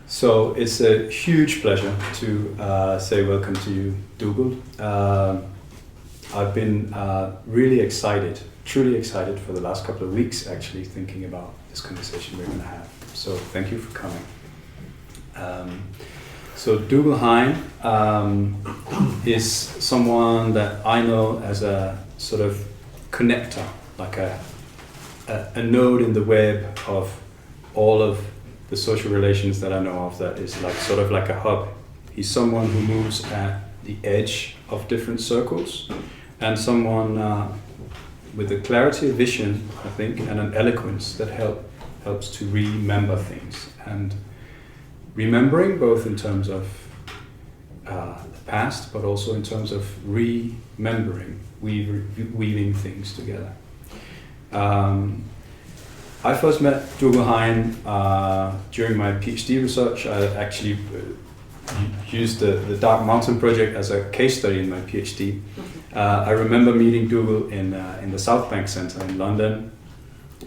So it's a huge pleasure to say welcome to you, Dougald. I've been really excited, truly excited for the last couple of weeks actually thinking about this conversation we're going to have. So thank you for coming. So Dougald Hine is someone that I know as a sort of connector, like a node in the web of all of the social relations that I know of, that is like sort of like a hub. He's someone who moves at the edge of different circles, and someone with a clarity of vision, I think, and an eloquence that helps to remember things. And remembering both in terms of the past, but also in terms of remembering, weaving things together. I first met Dougald Hine during my PhD research. I actually used the Dark Mountain project as a case study in my PhD. I remember meeting Dougald in the South Bank Centre in London,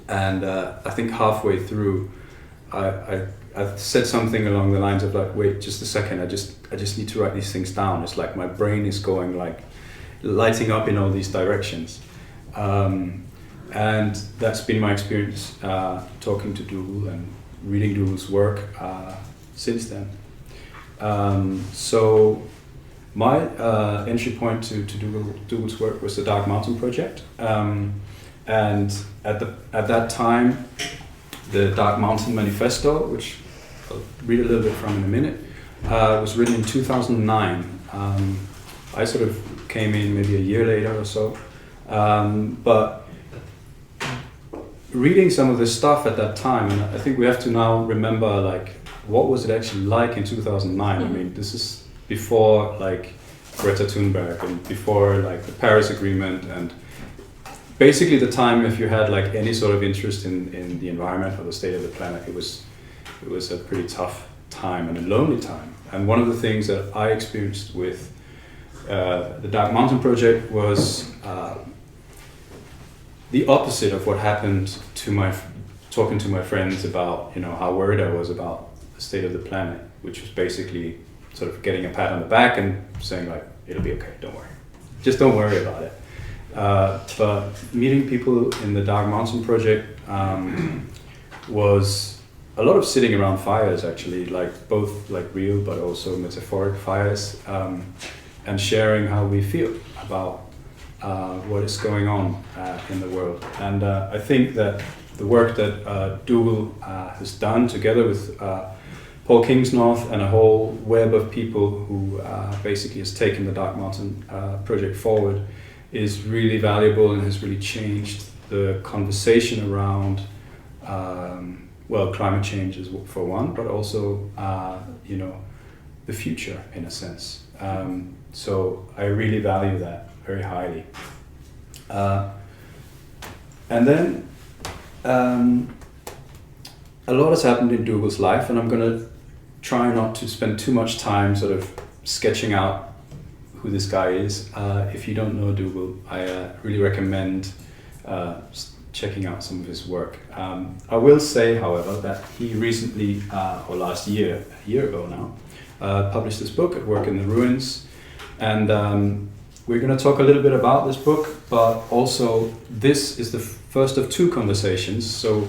and I think halfway through, I said something along the lines of like, wait, just a second, I just need to write these things down. It's like my brain is going like lighting up in all these directions. And that's been my experience talking to Dougald and reading Dougald's work since then. So my entry point to Dougald's work was the Dark Mountain project. And at that time, the Dark Mountain Manifesto, which I'll read a little bit from in a minute, was written in 2009. I sort of came in maybe a year later or so. But reading some of this stuff at that time, and I think we have to now remember like what was it actually like in 2009. I mean, this is before like Greta Thunberg and before like the Paris Agreement, and basically the time if you had like any sort of interest in the environment or the state of the planet, it was a pretty tough time and a lonely time. And one of the things that I experienced with the Dark Mountain project was the opposite of what happened to talking to my friends about, how worried I was about the state of the planet, which was basically sort of getting a pat on the back and saying like, it'll be okay, don't worry. Just don't worry about it. But meeting people in the Dark Mountain project was a lot of sitting around fires actually, like both like real but also metaphoric fires, and sharing how we feel about what is going on in the world. And I think that the work that Dougald has done together with Paul Kingsnorth and a whole web of people who basically has taken the Dark Mountain project forward is really valuable and has really changed the conversation around climate change is for one, but also the future in a sense. So I really value that very highly. And then a lot has happened in Dougald's life, and I'm going to try not to spend too much time sort of sketching out who this guy is. If you don't know Dougald, I really recommend checking out some of his work. I will say, however, that he recently, or last year, a year ago now, published this book, At Work in the Ruins. And we're going to talk a little bit about this book, but also this is the first of two conversations. So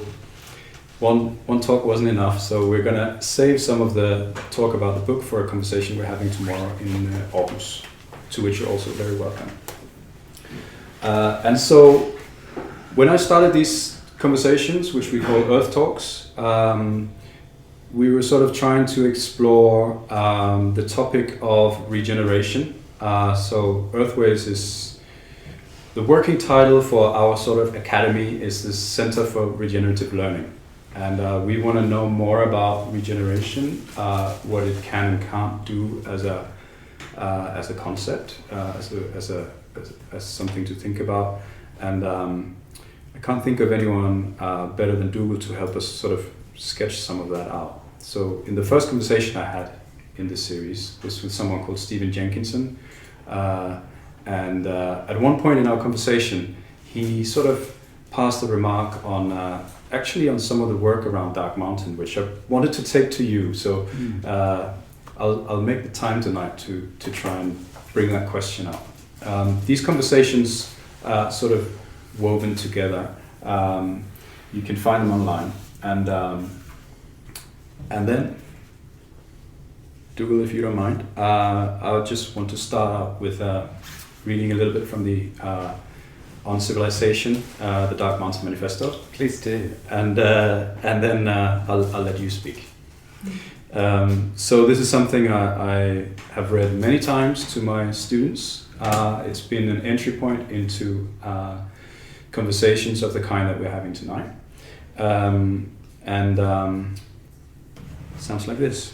one talk wasn't enough, so we're going to save some of the talk about the book for a conversation we're having tomorrow in Aarhus, to which you're also very welcome. And so when I started these conversations, which we call EarthTalks, we were sort of trying to explore the topic of regeneration. So Earthways is the working title for our sort of academy, is the Center for Regenerative Learning. And we want to know more about regeneration, what it can and can't do as a concept, as something to think about. And I can't think of anyone better than Dougald to help us sort of sketch some of that out. So in the first conversation I had in this series was with someone called Stephen Jenkinson. And at one point in our conversation, he sort of passed a remark on actually on some of the work around Dark Mountain, which I wanted to take to you. So I'll make the time tonight to try and bring that question up. These conversations are sort of woven together. You can find them online, and then, Dougald, if you don't mind, I just want to start out with reading a little bit from the On Civilization, the Dark Mountain Manifesto. Please do. And then I'll let you speak. So this is something I have read many times to my students. It's been an entry point into conversations of the kind that we're having tonight. Sounds like this.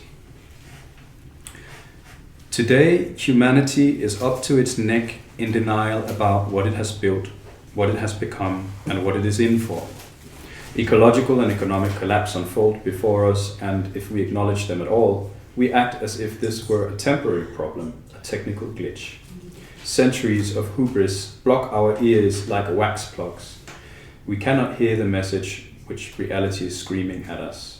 Today, humanity is up to its neck in denial about what it has built, what it has become, and what it is in for. Ecological and economic collapse unfold before us, and if we acknowledge them at all, we act as if this were a temporary problem, a technical glitch. Centuries of hubris block our ears like wax plugs. We cannot hear the message which reality is screaming at us.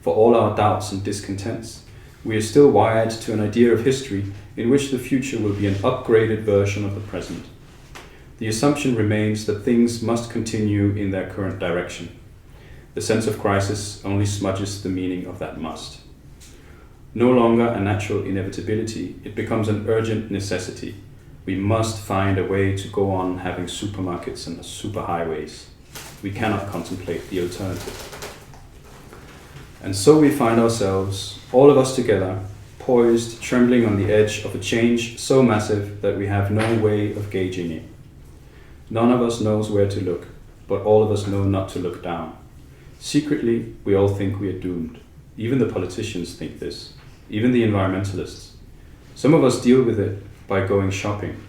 For all our doubts and discontents, we are still wired to an idea of history in which the future will be an upgraded version of the present. The assumption remains that things must continue in their current direction. The sense of crisis only smudges the meaning of that must. No longer a natural inevitability, it becomes an urgent necessity. We must find a way to go on having supermarkets and superhighways. We cannot contemplate the alternative. And so we find ourselves, all of us together, poised, trembling on the edge of a change so massive that we have no way of gauging it. None of us knows where to look, but all of us know not to look down. Secretly, we all think we are doomed. Even the politicians think this, even the environmentalists. Some of us deal with it by going shopping.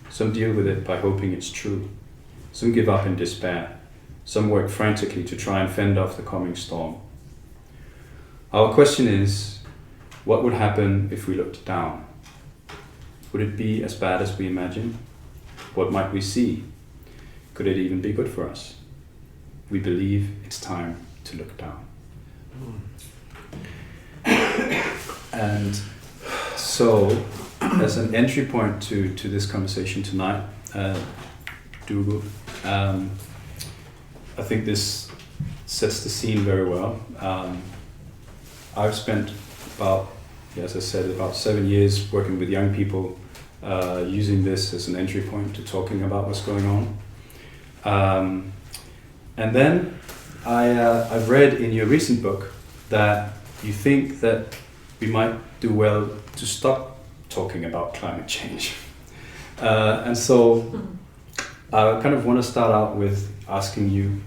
Some deal with it by hoping it's true. Some give up in despair. Some work frantically to try and fend off the coming storm. Our question is, what would happen if we looked down? Would it be as bad as we imagine? What might we see? Could it even be good for us? We believe it's time to look down. And so, as an entry point to this conversation tonight, Dougald, I think this sets the scene very well. I've spent about 7 years working with young people, using this as an entry point to talking about what's going on. And then I've read in your recent book that you think that we might do well to stop talking about climate change. And so I kind of want to start out with asking you,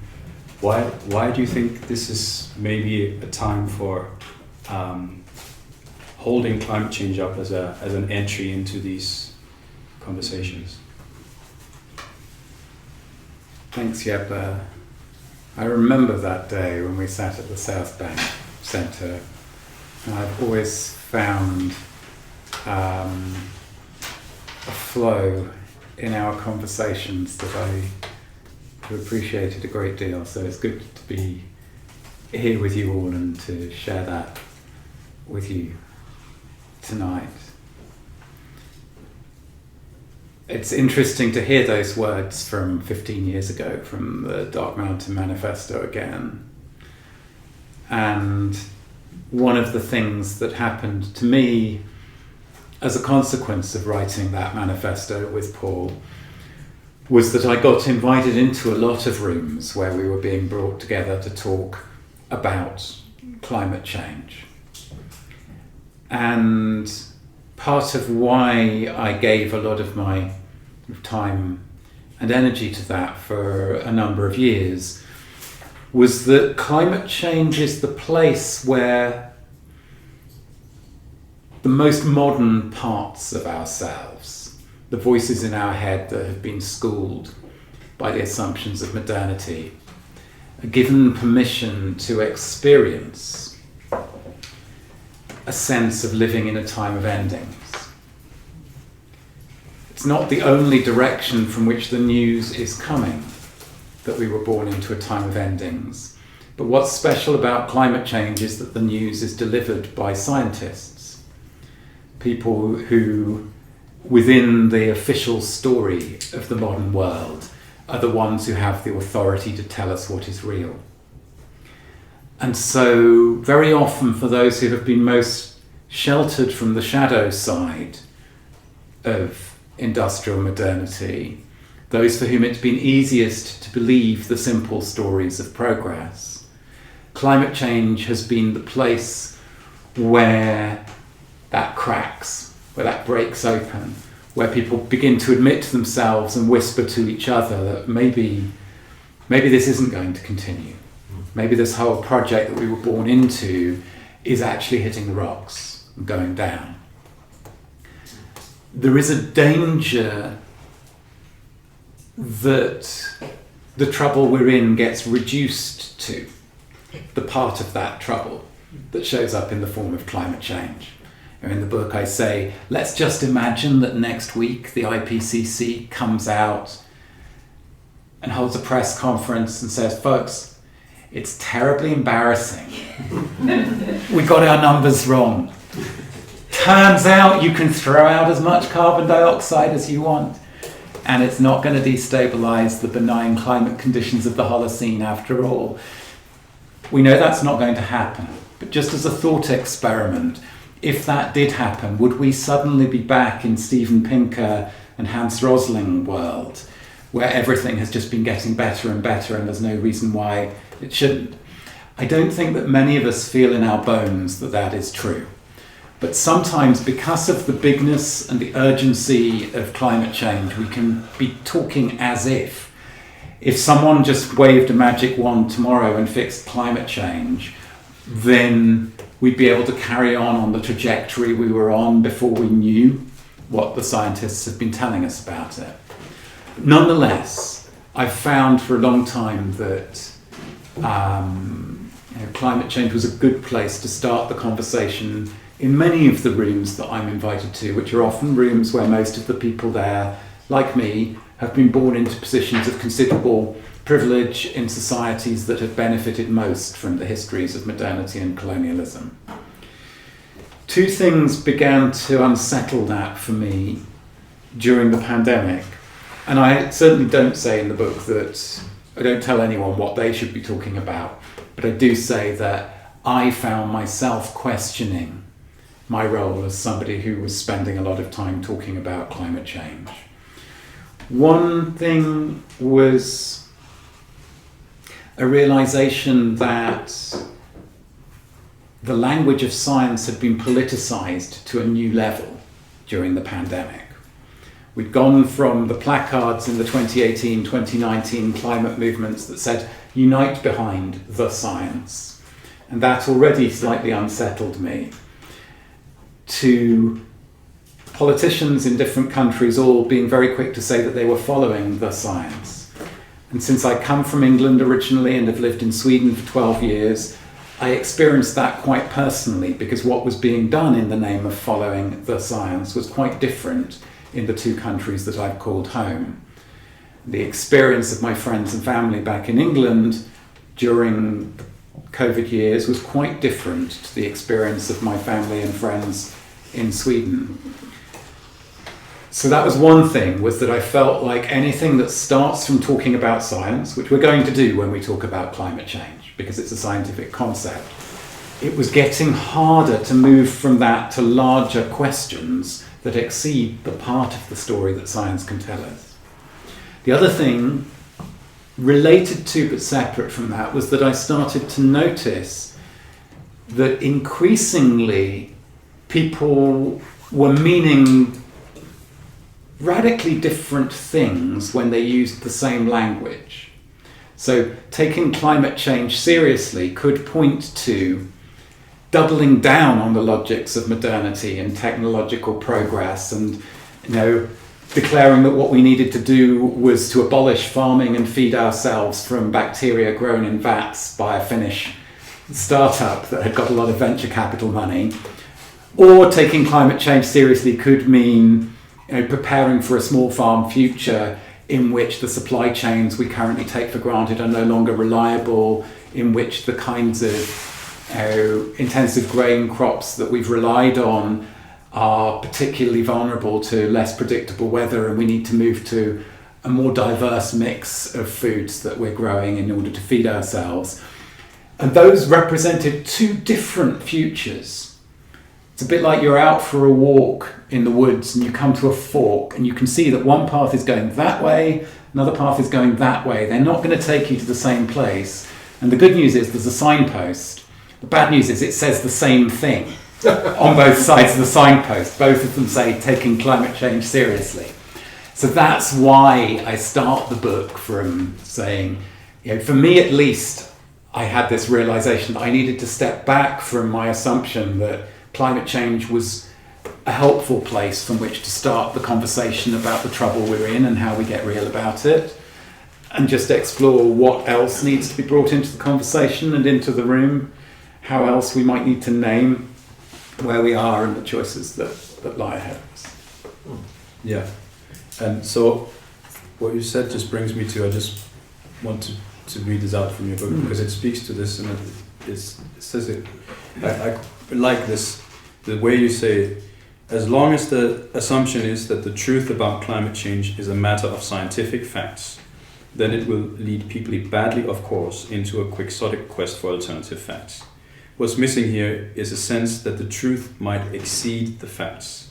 why do you think this is maybe a time for holding climate change up as an entry into these conversations? Thanks, Jeb. I remember that day when we sat at the South Bank Centre, and I've always found a flow in our conversations that I have appreciated a great deal. So it's good to be here with you all and to share that with you tonight. It's interesting to hear those words from 15 years ago from the Dark Mountain Manifesto again. And one of the things that happened to me as a consequence of writing that manifesto with Paul was that I got invited into a lot of rooms where we were being brought together to talk about climate change. And part of why I gave a lot of my time and energy to that for a number of years was that climate change is the place where the most modern parts of ourselves, the voices in our head that have been schooled by the assumptions of modernity, are given permission to experience a sense of living in a time of endings. It's not the only direction from which the news is coming, that we were born into a time of endings, But what's special about climate change is that the news is delivered by scientists, people who, within the official story of the modern world, are the ones who have the authority to tell us what is real. And so very often for those who have been most sheltered from the shadow side of industrial modernity, those for whom it's been easiest to believe the simple stories of progress, climate change has been the place where that cracks, where that breaks open, where people begin to admit to themselves and whisper to each other that maybe this isn't going to continue. Maybe this whole project that we were born into is actually hitting the rocks and going down. There is a danger that the trouble we're in gets reduced to the part of that trouble that shows up in the form of climate change. In the book I say, let's just imagine that next week the IPCC comes out and holds a press conference and says, folks, it's terribly embarrassing. We got our numbers wrong. Turns out you can throw out as much carbon dioxide as you want, and it's not going to destabilize the benign climate conditions of the Holocene after all. We know that's not going to happen, but just as a thought experiment, if that did happen, would we suddenly be back in Steven Pinker and Hans Rosling world, where everything has just been getting better and better and there's no reason why it shouldn't? I don't think that many of us feel in our bones that that is true. But sometimes, because of the bigness and the urgency of climate change, we can be talking as if someone just waved a magic wand tomorrow and fixed climate change, then we'd be able to carry on the trajectory we were on before we knew what the scientists have been telling us about it. Nonetheless, I've found for a long time that climate change was a good place to start the conversation in many of the rooms that I'm invited to, which are often rooms where most of the people there, like me, have been born into positions of considerable privilege in societies that have benefited most from the histories of modernity and colonialism. Two things began to unsettle that for me during the pandemic. And I certainly don't say in the book that I don't tell anyone what they should be talking about, but I do say that I found myself questioning my role as somebody who was spending a lot of time talking about climate change. One thing was a realization that the language of science had been politicized to a new level during the pandemic. We'd gone from the placards in the 2018, 2019 climate movements that said, unite behind the science. And that already slightly unsettled me, to politicians in different countries all being very quick to say that they were following the science. And since I come from England originally and have lived in Sweden for 12 years, I experienced that quite personally, because what was being done in the name of following the science was quite different in the two countries that I've called home. The experience of my friends and family back in England during the COVID years was quite different to the experience of my family and friends in Sweden. So that was one thing, was that I felt like anything that starts from talking about science, which we're going to do when we talk about climate change, because it's a scientific concept, it was getting harder to move from that to larger questions that exceed the part of the story that science can tell us. The other thing, related to but separate from that, was that I started to notice that increasingly people were meaning radically different things when they used the same language. So taking climate change seriously could point to doubling down on the logics of modernity and technological progress, and declaring that what we needed to do was to abolish farming and feed ourselves from bacteria grown in vats by a Finnish startup that had got a lot of venture capital money. Or taking climate change seriously could mean preparing for a small farm future in which the supply chains we currently take for granted are no longer reliable, in which the kinds of intensive grain crops that we've relied on are particularly vulnerable to less predictable weather, and we need to move to a more diverse mix of foods that we're growing in order to feed ourselves. And those represented two different futures. It's a bit like you're out for a walk in the woods and you come to a fork and you can see that one path is going that way, another path is going that way. They're not going to take you to the same place. And the good news is there's a signpost. The bad news is it says the same thing on both sides of the signpost. Both of them say taking climate change seriously. So that's why I start the book from saying, for me at least, I had this realization that I needed to step back from my assumption that climate change was a helpful place from which to start the conversation about the trouble we're in and how we get real about it, and just explore what else needs to be brought into the conversation and into the room, how else we might need to name where we are and the choices that lie ahead of us. Yeah. And so what you said just brings me to, I just want to read this out from your book because it speaks to this, and it says it. I like this, the way you say, as long as the assumption is that the truth about climate change is a matter of scientific facts, then it will lead people badly, of course, into a quixotic quest for alternative facts. What's missing here is a sense that the truth might exceed the facts.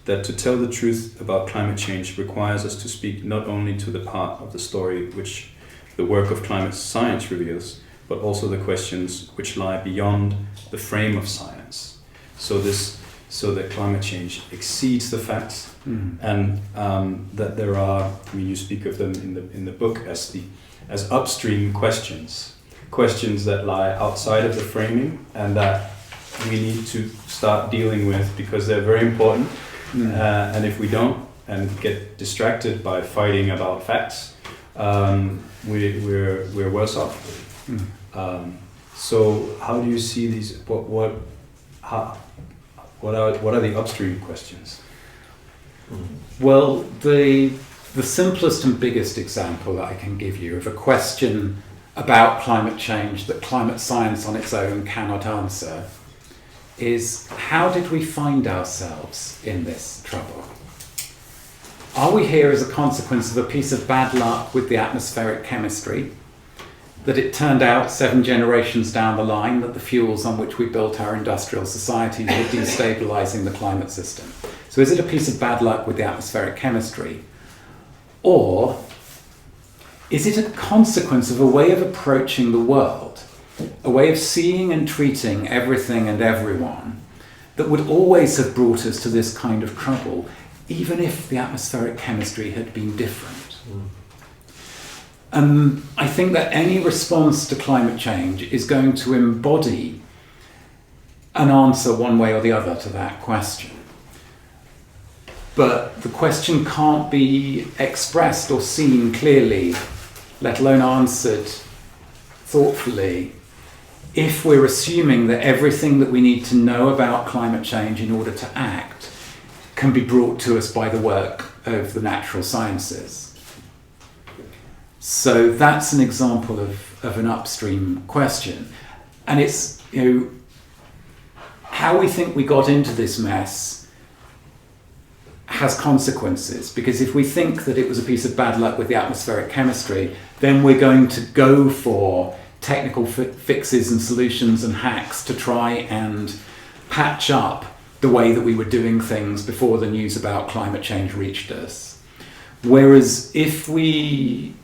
That to tell the truth about climate change requires us to speak not only to the part of the story which the work of climate science reveals, but also the questions which lie beyond the frame of science. So that climate change exceeds the facts, and that there are, you speak of them in the book as upstream questions that lie outside of the framing, and that we need to start dealing with because they're very important. And if we don't and get distracted by fighting about facts, we're worse off. So how do you see these? What are the upstream questions? Well, the simplest and biggest example that I can give you of a question about climate change that climate science on its own cannot answer is, how did we find ourselves in this trouble? Are we here as a consequence of a piece of bad luck with the atmospheric chemistry, that it turned out 7 generations down the line that the fuels on which we built our industrial societies were destabilizing the climate system? So is it a piece of bad luck with the atmospheric chemistry? Or is it a consequence of a way of approaching the world, a way of seeing and treating everything and everyone that would always have brought us to this kind of trouble, even if the atmospheric chemistry had been different? I think that any response to climate change is going to embody an answer one way or the other to that question. But the question can't be expressed or seen clearly, let alone answered thoughtfully, if we're assuming that everything that we need to know about climate change in order to act can be brought to us by the work of the natural sciences. So that's an example of an upstream question. And it's, how we think we got into this mess has consequences, because if we think that it was a piece of bad luck with the atmospheric chemistry, then we're going to go for technical fixes and solutions and hacks to try and patch up the way that we were doing things before the news about climate change reached us. Whereas if we,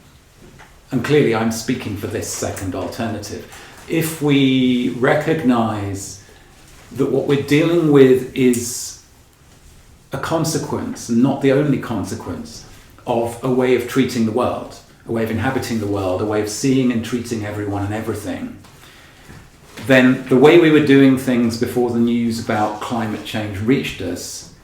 and clearly I'm speaking for this second alternative, if we recognize that what we're dealing with is a consequence, not the only consequence, of a way of treating the world, a way of inhabiting the world, a way of seeing and treating everyone and everything, then the way we were doing things before the news about climate change reached us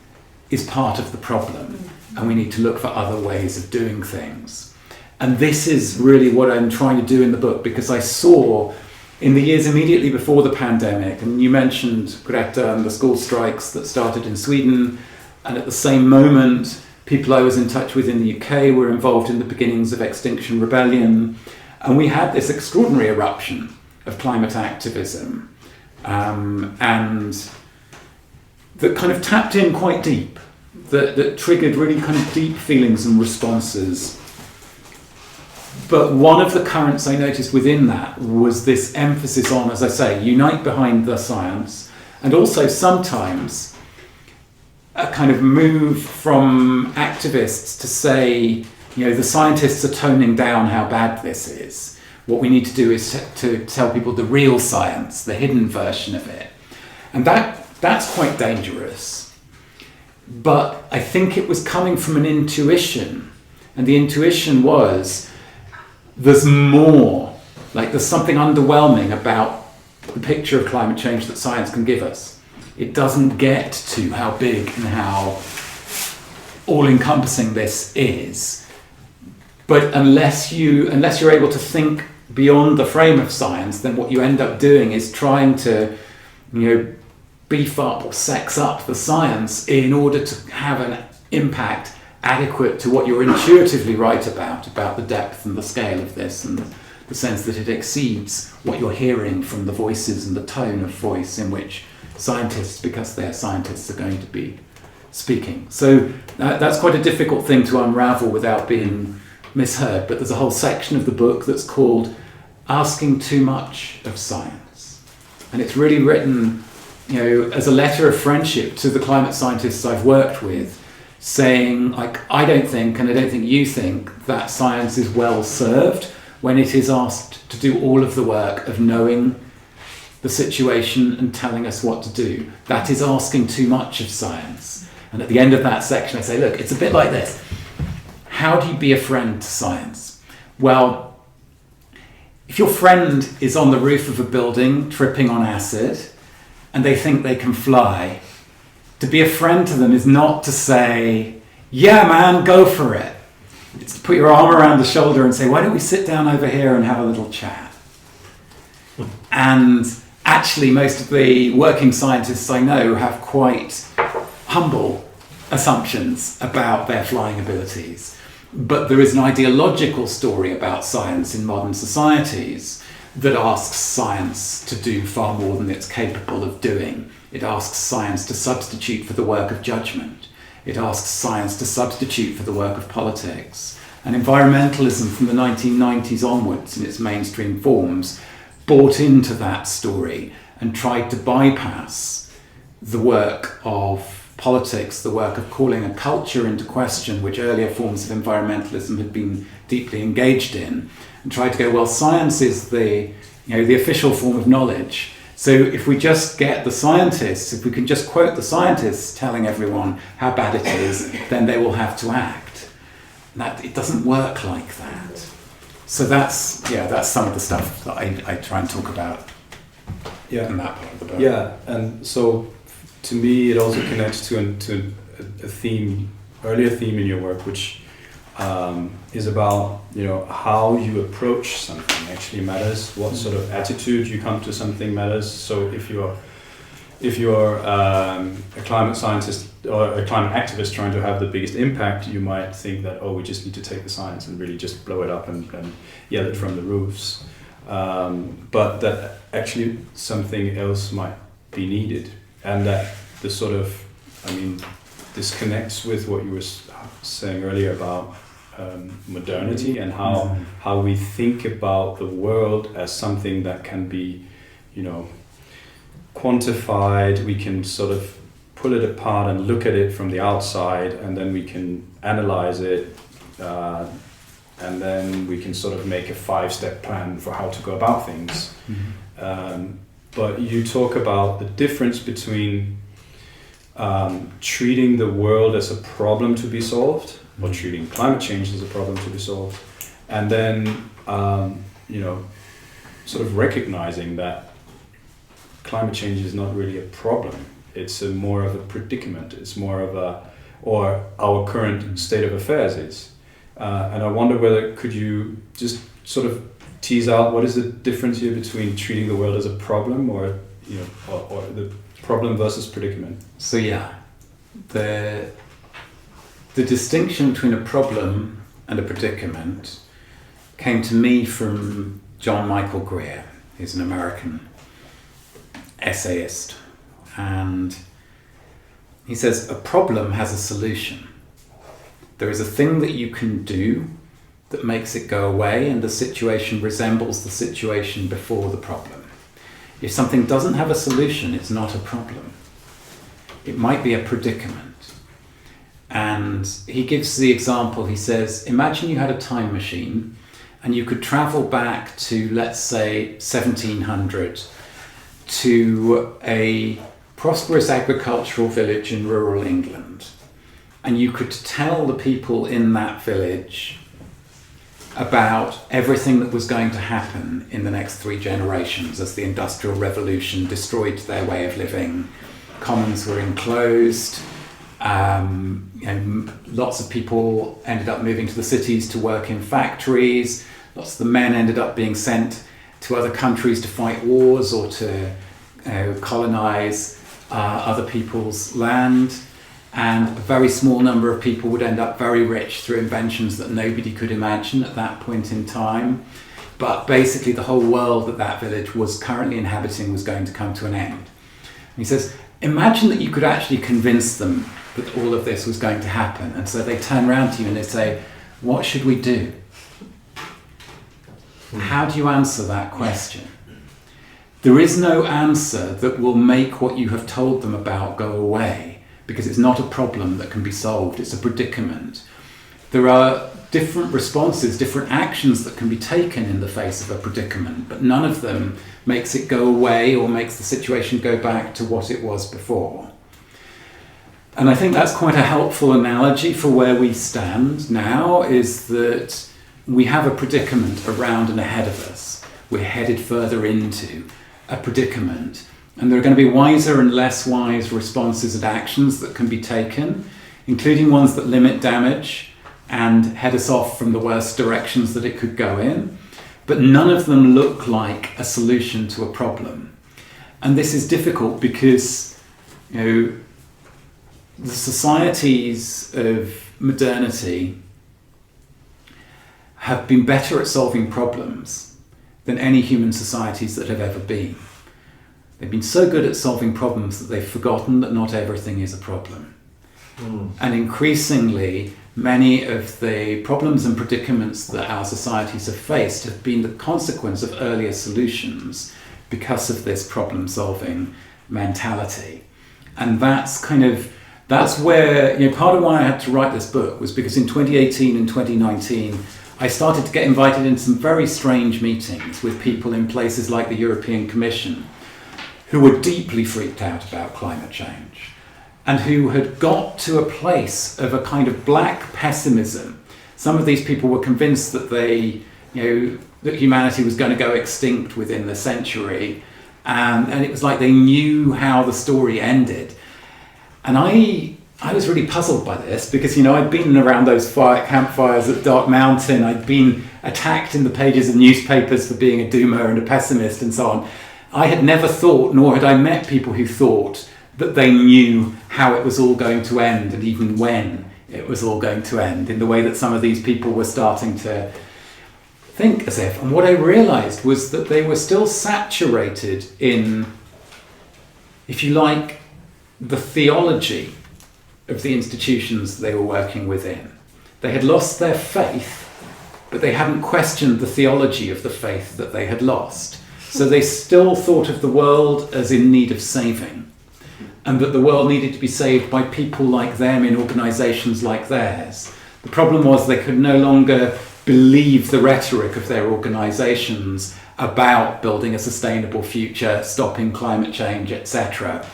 is part of the problem, and we need to look for other ways of doing things. And this is really what I'm trying to do in the book, because I saw in the years immediately before the pandemic, and you mentioned, Greta, and the school strikes that started in Sweden, and at the same moment, people I was in touch with in the UK were involved in the beginnings of Extinction Rebellion, And we had this extraordinary eruption of climate activism, and that kind of tapped in quite deep, that triggered really kind of deep feelings and responses. But one of the currents I noticed within that was this emphasis on, as I say, unite behind the science, and also sometimes a kind of move from activists to say, the scientists are toning down how bad this is. What we need to do is to tell people the real science, the hidden version of it. And that's quite dangerous. But I think it was coming from an intuition. And the intuition was, there's more, there's something underwhelming about the picture of climate change that science can give us. It doesn't get to how big and how all-encompassing this is. But unless you're able to think beyond the frame of science, then what you end up doing is trying to, beef up or sex up the science in order to have an impact adequate to what you're intuitively right about the depth and the scale of this, and the sense that it exceeds what you're hearing from the voices and the tone of voice in which scientists, because they're scientists, are going to be speaking. So that's quite a difficult thing to unravel without being misheard, but there's a whole section of the book that's called Asking Too Much of Science. And it's really written, as a letter of friendship to the climate scientists I've worked with, saying, I don't think, and I don't think you think, that science is well served when it is asked to do all of the work of knowing the situation and telling us what to do. That is asking too much of science. And at the end of that section I say, look, it's a bit like this. How do you be a friend to science? Well, if your friend is on the roof of a building tripping on acid and they think they can fly, to be a friend to them is not to say, yeah man, go for it. It's to put your arm around the shoulder and say, why don't we sit down over here and have a little chat? And actually most of the working scientists I know have quite humble assumptions about their flying abilities. But there is an ideological story about science in modern societies that asks science to do far more than it's capable of doing. It asks science to substitute for the work of judgment. It asks science to substitute for the work of politics. And environmentalism from the 1990s onwards, in its mainstream forms, bought into that story and tried to bypass the work of politics, the work of calling a culture into question, which earlier forms of environmentalism had been deeply engaged in, and tried to go, well, science is the official form of knowledge. So if we just get the scientists, if we can just quote the scientists telling everyone how bad it is, then they will have to act. It doesn't work like that. So that's some of the stuff that I try and talk about in that part of the book. Yeah, and so to me it also connects to a theme, earlier theme in your work, which is about how you approach something actually matters. What sort of attitude you come to something matters. So if you're a climate scientist or a climate activist trying to have the biggest impact, you might think that we just need to take the science and really just blow it up and yell it from the roofs. But that actually something else might be needed, and that this connects with what you were saying earlier about modernity and how we think about the world as something that can be, quantified. We can sort of pull it apart and look at it from the outside, and then we can analyze it, and then we can sort of make a 5-step plan for how to go about things. Mm-hmm. But you talk about the difference between treating the world as a problem to be solved, or treating climate change as a problem to be solved, and then sort of recognizing that climate change is not really a problem. It's more of a predicament. It's more of or our current state of affairs is. And I wonder could you just sort of tease out what is the difference here between treating the world as a problem or the problem versus predicament? So the distinction between a problem and a predicament came to me from John Michael Greer, who's an American essayist. And he says, a problem has a solution. There is a thing that you can do that makes it go away, and the situation resembles the situation before the problem. If something doesn't have a solution, it's not a problem. It might be a predicament. And he gives the example, he says, imagine you had a time machine and you could travel back to, let's say, 1700 to a prosperous agricultural village in rural England. And you could tell the people in that village about everything that was going to happen in the next 3 generations as the Industrial Revolution destroyed their way of living. Commons were enclosed. Lots of people ended up moving to the cities to work in factories. Lots of the men ended up being sent to other countries to fight wars or to colonize other people's land. And a very small number of people would end up very rich through inventions that nobody could imagine at that point in time. But basically the whole world that that village was currently inhabiting was going to come to an end. And he says, imagine that you could actually convince them that all of this was going to happen. And so they turn around to you and they say, what should we do? How do you answer that question? There is no answer that will make what you have told them about go away, because it's not a problem that can be solved, it's a predicament. There are different responses, different actions that can be taken in the face of a predicament, but none of them makes it go away or makes the situation go back to what it was before. And I think that's quite a helpful analogy for where we stand now, is that we have a predicament around and ahead of us. We're headed further into a predicament. And there are going to be wiser and less wise responses and actions that can be taken, including ones that limit damage and head us off from the worst directions that it could go in. But none of them look like a solution to a problem. And this is difficult because, the societies of modernity have been better at solving problems than any human societies that have ever been. They've been so good at solving problems that they've forgotten that not everything is a problem. And increasingly, many of the problems and predicaments that our societies have faced have been the consequence of earlier solutions because of this problem-solving mentality. And that's where, part of why I had to write this book was because in 2018 and 2019, I started to get invited into some very strange meetings with people in places like the European Commission, who were deeply freaked out about climate change and who had got to a place of a kind of black pessimism. Some of these people were convinced that that humanity was going to go extinct within the century, and it was like they knew how the story ended. And I was really puzzled by this because, I'd been around those campfires at Dark Mountain. I'd been attacked in the pages of newspapers for being a doomer and a pessimist and so on. I had never thought, nor had I met people who thought that they knew how it was all going to end and even when it was all going to end, in the way that some of these people were starting to think as if. And what I realized was that they were still saturated in, if you like, the theology of the institutions they were working within. They had lost their faith, but they hadn't questioned the theology of the faith that they had lost. So they still thought of the world as in need of saving, and that the world needed to be saved by people like them in organisations like theirs. The problem was they could no longer believe the rhetoric of their organisations about building a sustainable future, stopping climate change, etc.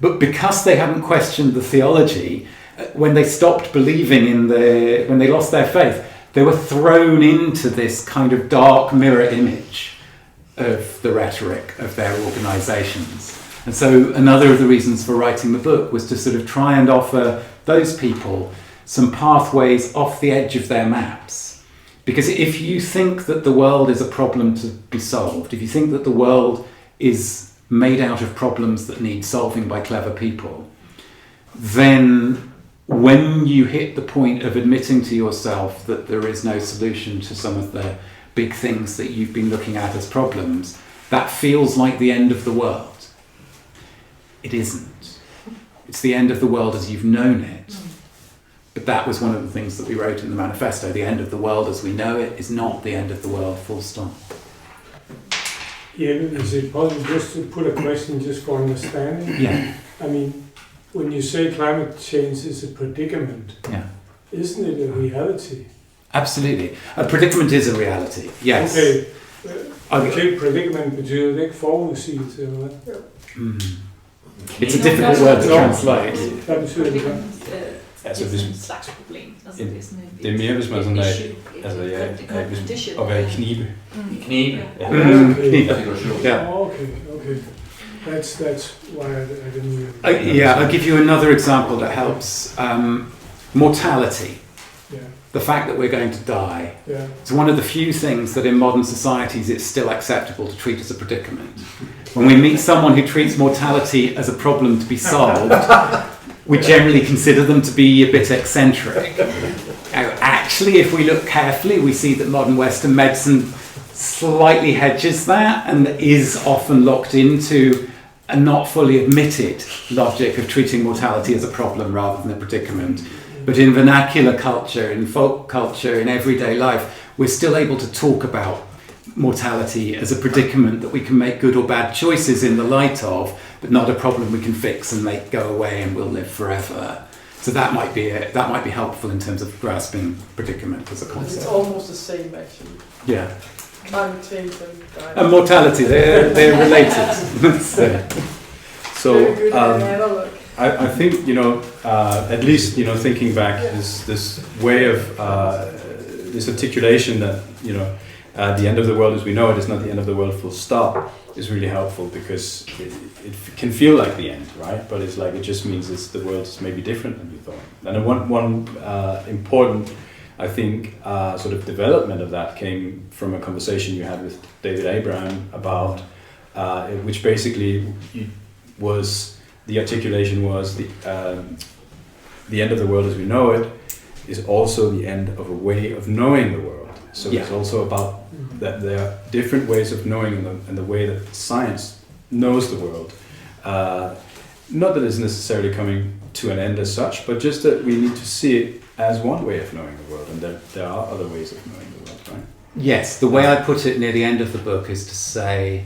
But because they hadn't questioned the theology, when they stopped believing when they lost their faith, they were thrown into this kind of dark mirror image of the rhetoric of their organisations. And so another of the reasons for writing the book was to sort of try and offer those people some pathways off the edge of their maps. Because if you think that the world is a problem to be solved, if you think that the world is made out of problems that need solving by clever people, then when you hit the point of admitting to yourself that there is no solution to some of the big things that you've been looking at as problems, that feels like the end of the world. It isn't. It's the end of the world as you've known it. But that was one of the things that we wrote in the manifesto. The end of the world as we know it is not the end of the world, full stop. Yeah, is it possible just to put a question just for understanding? Yeah. I mean, when you say climate change is a predicament, Yeah. isn't it a reality? Absolutely. A predicament is a reality, yes. Okay. Predicament betyder ikke forudsigelse, eller hvad? It's a difficult word to translate. Hvad betyder det så? Altså, det er sådan en slags problem. Altså, det er sådan en, det er mere, hvis man sådan er, altså, hvis, at være i knibe. Knibe? Ja. Okay. That's why I didn't yeah, I'll give you another example that helps. Mortality. Yeah. The fact that we're going to die. Yeah. It's one of the few things that in modern societies it's still acceptable to treat as a predicament. When we meet someone who treats mortality as a problem to be solved, we generally consider them to be a bit eccentric. Actually, if we look carefully, we see that modern Western medicine slightly hedges that and is often locked into a not fully admitted logic of treating mortality as a problem rather than a predicament. But in vernacular culture, in folk culture, in everyday life, we're still able to talk about mortality as a predicament that we can make good or bad choices in the light of, but not a problem we can fix and make go away and we'll live forever. So that might be helpful in terms of grasping predicament as a concept. It's almost the same actually. Yeah. Climate change and mortality, they're related. So I think, at least, thinking back, this way of this articulation that, the end of the world as we know it is not the end of the world full stop is really helpful, because it can feel like the end, right? But it's like, it just means the world is maybe different than we thought. And one important, I think, sort of development of that came from a conversation you had with David Abraham about, which basically was, the articulation was the end of the world as we know it is also the end of a way of knowing the world. So it's also about that there are different ways of knowing and the way that science knows the world. Not that it's necessarily coming to an end as such, but just that we need to see it as one way of knowing the world, and there are other ways of knowing the world, right? Yes, the way I put it near the end of the book is to say,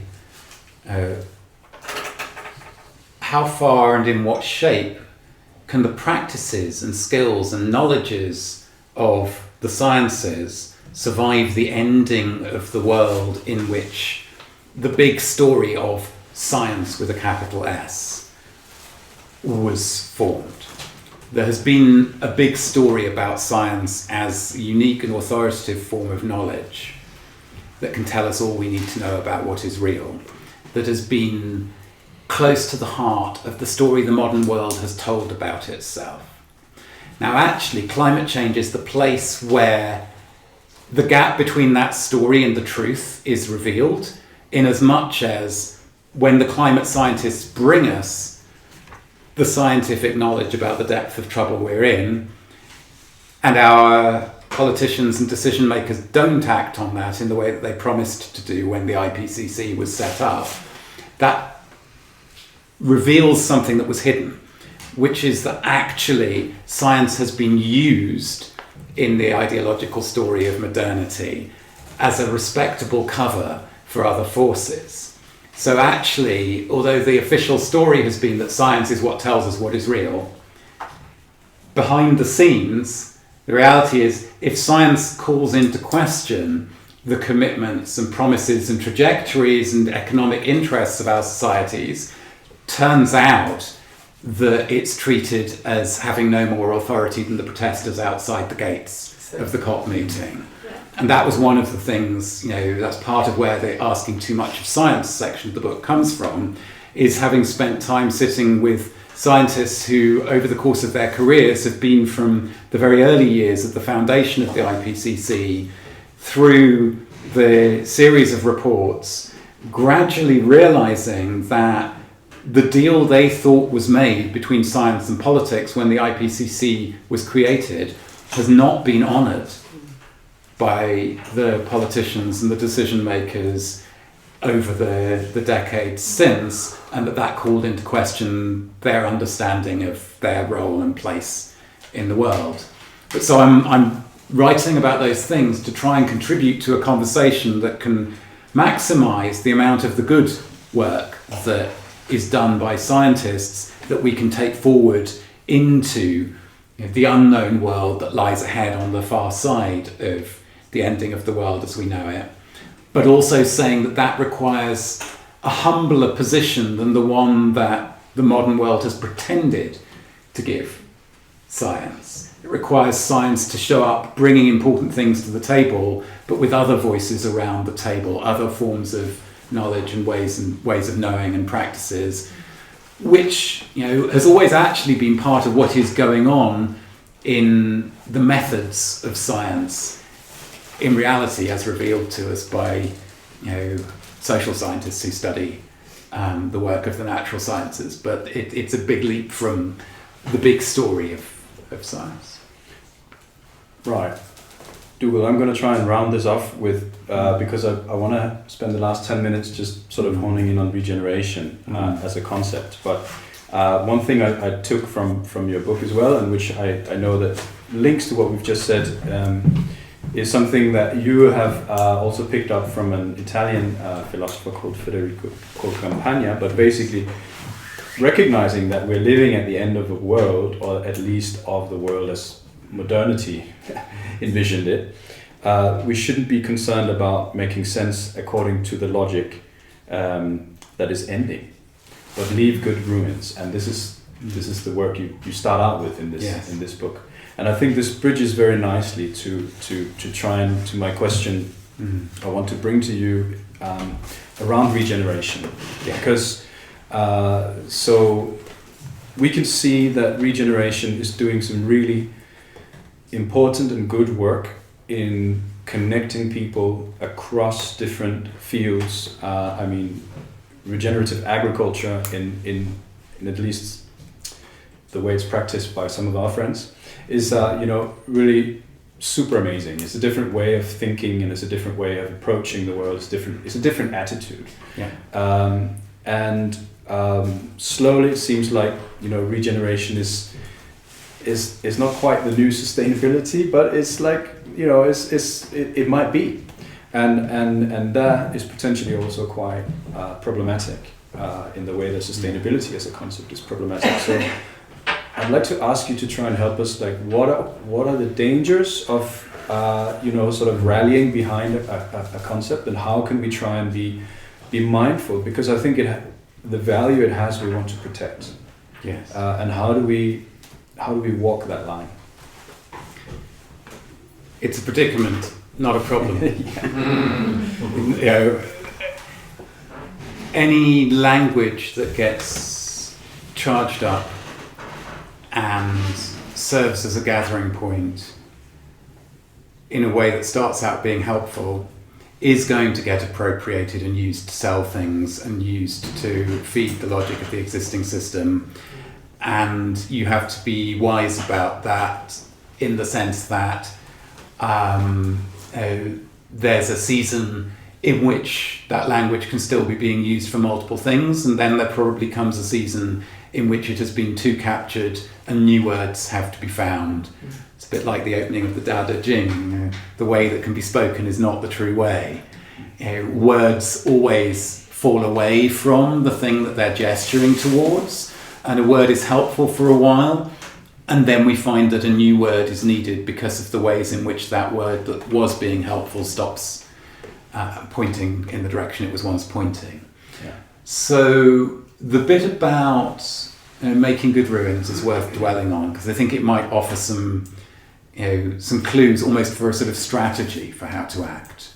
how far and in what shape can the practices and skills and knowledges of the sciences survive the ending of the world in which the big story of science with a capital S was formed. There has been a big story about science as a unique and authoritative form of knowledge that can tell us all we need to know about what is real, that has been close to the heart of the story the modern world has told about itself. Now, actually, climate change is the place where the gap between that story and the truth is revealed, in as much as when the climate scientists bring us the scientific knowledge about the depth of trouble we're in, and our politicians and decision makers don't act on that in the way that they promised to do when the IPCC was set up, that reveals something that was hidden, which is that actually science has been used in the ideological story of modernity as a respectable cover for other forces. So actually, although the official story has been that science is what tells us what is real, behind the scenes, the reality is if science calls into question the commitments and promises and trajectories and economic interests of our societies, turns out that it's treated as having no more authority than the protesters outside the gates of the COP meeting. And that was one of the things, that's part of where the asking too much of science section of the book comes from, is having spent time sitting with scientists who, over the course of their careers, have been from the very early years of the foundation of the IPCC through the series of reports, gradually realizing that the deal they thought was made between science and politics when the IPCC was created has not been honoured by the politicians and the decision makers over the decades since, and that called into question their understanding of their role and place in the world. But so I'm writing about those things to try and contribute to a conversation that can maximise the amount of the good work that is done by scientists that we can take forward into the unknown world that lies ahead on the far side of the ending of the world as we know it, but also saying that that requires a humbler position than the one that the modern world has pretended to give science. It requires science to show up bringing important things to the table, but with other voices around the table, other forms of knowledge and ways of knowing and practices, which has always actually been part of what is going on in the methods of science in reality as revealed to us by social scientists who study the work of the natural sciences. But it's a big leap from the big story of science. Right. Dougald, I'm going to try and round this off with, because I want to spend the last 10 minutes just sort of honing in on regeneration as a concept. But one thing I took from your book as well, and which I know that links to what we've just said, is something that you have also picked up from an Italian philosopher called Federico Campagna, but basically recognizing that we're living at the end of a world, or at least of the world as modernity envisioned it. We shouldn't be concerned about making sense according to the logic that is ending, but leave good ruins. And this is the work you start out with in this book. And I think this bridges very nicely to try and to my question I want to bring to you around regeneration, because so we can see that regeneration is doing some really important and good work in connecting people across different fields. Regenerative agriculture in at least the way it's practiced by some of our friends is really super amazing. It's a different way of thinking, and it's a different way of approaching the world. It's a different attitude. Yeah. Slowly it seems like regeneration is not quite the new sustainability, but it's like it might be, and that is potentially also quite problematic in the way that sustainability as a concept is problematic. So I'd like to ask you to try and help us. Like, what are the dangers of sort of rallying behind a concept, and how can we try and be mindful? Because I think the value it has, we want to protect. Yes. And how do we walk that line? It's a predicament, not a problem. Any language that gets charged up and serves as a gathering point in a way that starts out being helpful is going to get appropriated and used to sell things and used to feed the logic of the existing system. And you have to be wise about that in the sense that there's a season in which that language can still be being used for multiple things, and then there probably comes a season in which it has been too captured and new words have to be found. It's a bit like the opening of the Tao Te Ching. The way that can be spoken is not the true way. Words always fall away from the thing that they're gesturing towards, and a word is helpful for a while, and then we find that a new word is needed because of the ways in which that word that was being helpful stops pointing in the direction it was once pointing. Yeah. So the bit about making good ruins is worth dwelling on, because I think it might offer some clues almost for a sort of strategy for how to act.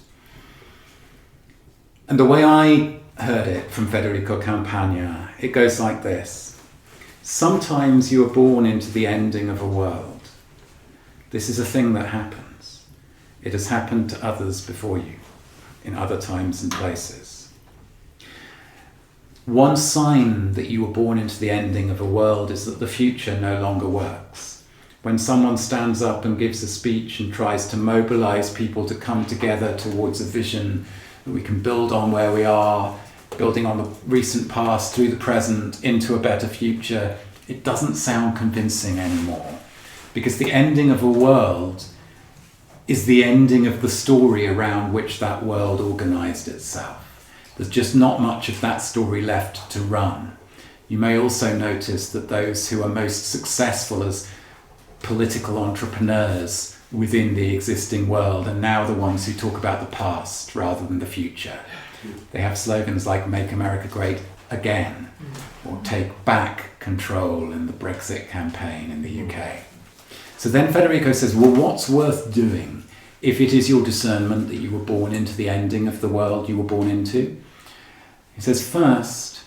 And the way I heard it from Federico Campagna, it goes like this. Sometimes you are born into the ending of a world. This is a thing that happens. It has happened to others before you, in other times and places. one sign that you were born into the ending of a world is that the future no longer works. When someone stands up and gives a speech and tries to mobilize people to come together towards a vision that we can build on where we are, building on the recent past through the present into a better future, it doesn't sound convincing anymore. Because the ending of a world is the ending of the story around which that world organized itself. There's just not much of that story left to run. You may also notice that those who are most successful as political entrepreneurs within the existing world are now the ones who talk about the past rather than the future. They have slogans like "Make America Great Again" or "Take Back Control" in the Brexit campaign in the UK. So then Federico says, well, what's worth doing if it is your discernment that you were born into the ending of the world you were born into? He says, first,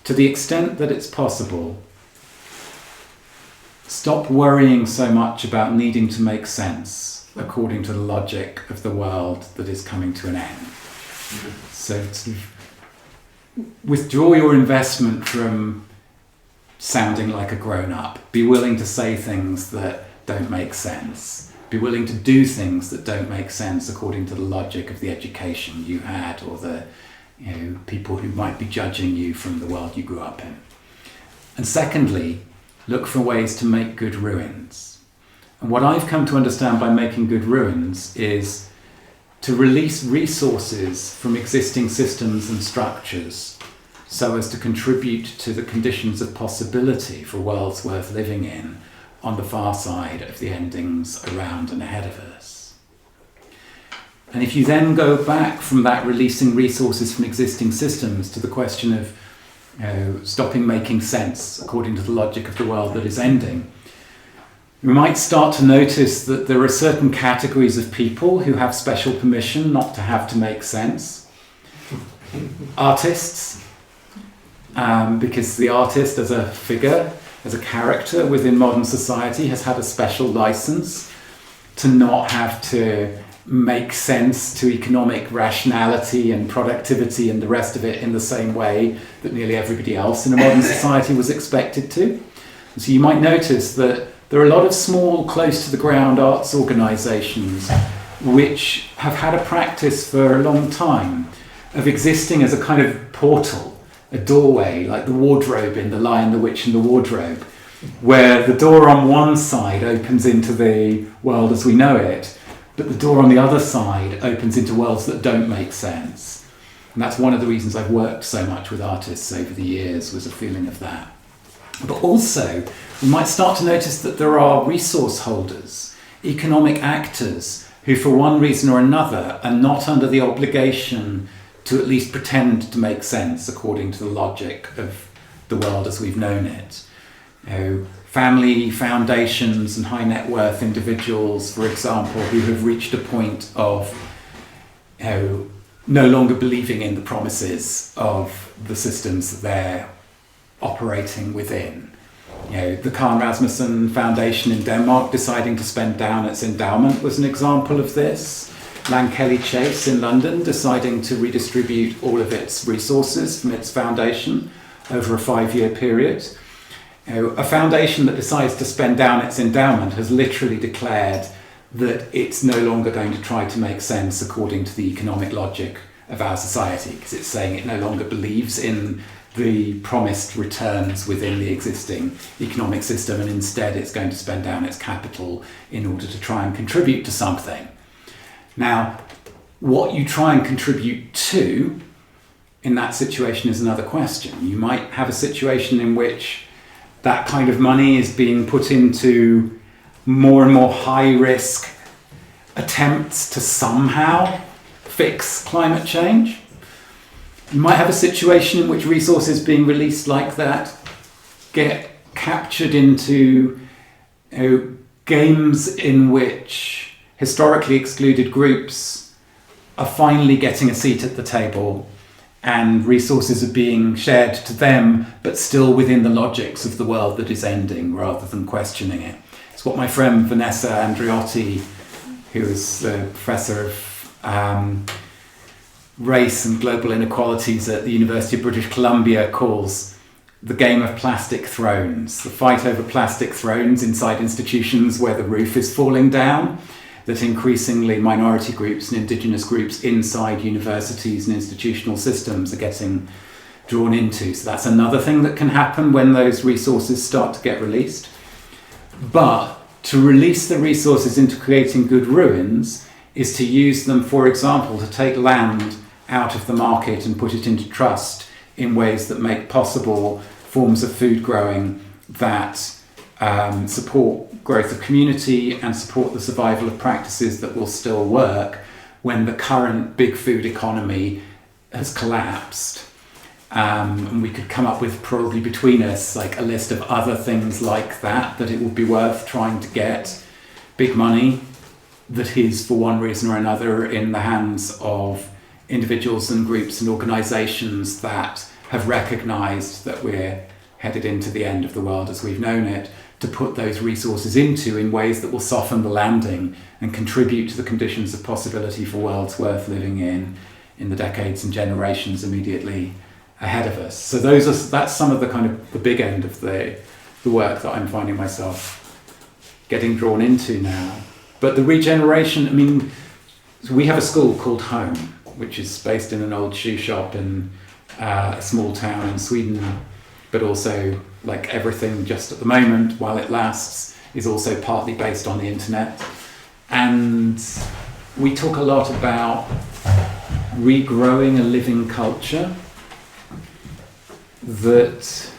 to the extent that it's possible, stop worrying so much about needing to make sense according to the logic of the world that is coming to an end. So to withdraw your investment from sounding like a grown-up. Be willing to say things that don't make sense. Be willing to do things that don't make sense according to the logic of the education you had or the people who might be judging you from the world you grew up in. And secondly, look for ways to make good ruins. And what I've come to understand by making good ruins is to release resources from existing systems and structures so as to contribute to the conditions of possibility for worlds worth living in on the far side of the endings around and ahead of us. And if you then go back from that releasing resources from existing systems to the question of stopping making sense according to the logic of the world that is ending, we might start to notice that there are certain categories of people who have special permission not to have to make sense. Artists, because the artist as a figure, as a character within modern society, has had a special license to not have to make sense to economic rationality and productivity and the rest of it in the same way that nearly everybody else in a modern society was expected to. And so you might notice that there are a lot of small, close to the ground arts organisations which have had a practice for a long time of existing as a kind of portal, a doorway, like the wardrobe in The Lion, the Witch and the Wardrobe, where the door on one side opens into the world as we know it, but the door on the other side opens into worlds that don't make sense. And that's one of the reasons I've worked so much with artists over the years, was a feeling of that. But also, we might start to notice that there are resource holders, economic actors, who for one reason or another are not under the obligation to at least pretend to make sense according to the logic of the world as we've known it. Family foundations and high net worth individuals, for example, who have reached a point of no longer believing in the promises of the systems that they're operating within. The Karen Rasmussen Foundation in Denmark deciding to spend down its endowment was an example of this. Lankelly Chase in London deciding to redistribute all of its resources from its foundation over a 5-year period. A foundation that decides to spend down its endowment has literally declared that it's no longer going to try to make sense according to the economic logic of our society, because it's saying it no longer believes in the promised returns within the existing economic system, and instead it's going to spend down its capital in order to try and contribute to something. Now, what you try and contribute to in that situation is another question. You might have a situation in which that kind of money is being put into more and more high-risk attempts to somehow fix climate change. You might have a situation in which resources being released like that get captured into games in which historically excluded groups are finally getting a seat at the table and resources are being shared to them, but still within the logics of the world that is ending rather than questioning it. It's what my friend Vanessa Andreotti, who is the professor of race and global inequalities at the University of British Columbia calls the game of plastic thrones, the fight over plastic thrones inside institutions where the roof is falling down, that increasingly minority groups and indigenous groups inside universities and institutional systems are getting drawn into. So that's another thing that can happen when those resources start to get released. But to release the resources into creating good ruins is to use them, for example, to take land out of the market and put it into trust in ways that make possible forms of food growing that support growth of community and support the survival of practices that will still work when the current big food economy has collapsed. And we could come up with probably between us like a list of other things like that it would be worth trying to get big money that is for one reason or another in the hands of individuals and groups and organisations that have recognised that we're headed into the end of the world as we've known it, to put those resources into in ways that will soften the landing and contribute to the conditions of possibility for worlds worth living in the decades and generations immediately ahead of us. So that's some of the kind of the big end of the work that I'm finding myself getting drawn into now. But the regeneration, I mean, we have a school called Home, which is based in an old shoe shop in a small town in Sweden, but also, like everything just at the moment, while it lasts, is also partly based on the internet. And we talk a lot about regrowing a living culture, that,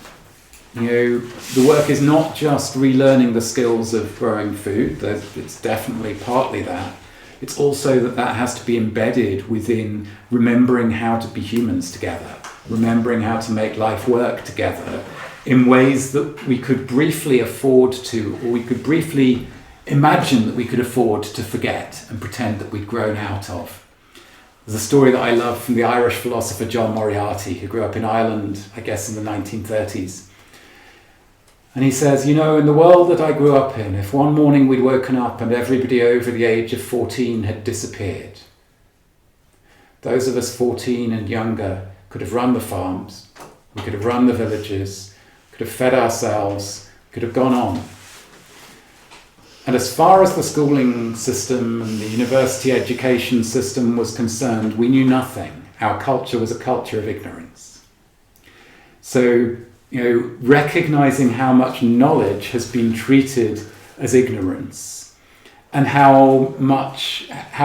you know, the work is not just relearning the skills of growing food, it's definitely partly that. It's also that has to be embedded within remembering how to be humans together, remembering how to make life work together in ways that we could briefly afford to, or we could briefly imagine that we could afford to forget and pretend that we'd grown out of. There's a story that I love from the Irish philosopher John Moriarty, who grew up in Ireland, I guess in the 1930s. And he says, you know, in the world that I grew up in, if one morning we'd woken up and everybody over the age of 14 had disappeared, those of us 14 and younger could have run the farms, we could have run the villages, could have fed ourselves, could have gone on. And as far as the schooling system and the university education system was concerned, we knew nothing. Our culture was a culture of ignorance. So, you know, recognizing how much knowledge has been treated as ignorance, and how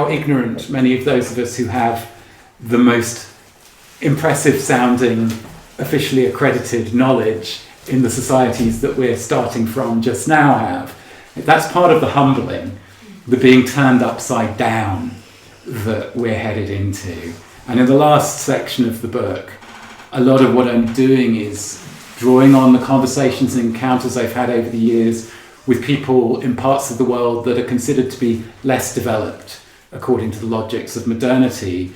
ignorant many of those of us who have the most impressive sounding, officially accredited knowledge in the societies that we're starting from just now have. That's part of the humbling, the being turned upside down that we're headed into. And in the last section of the book, a lot of what I'm doing is drawing on the conversations and encounters I've had over the years with people in parts of the world that are considered to be less developed, according to the logics of modernity,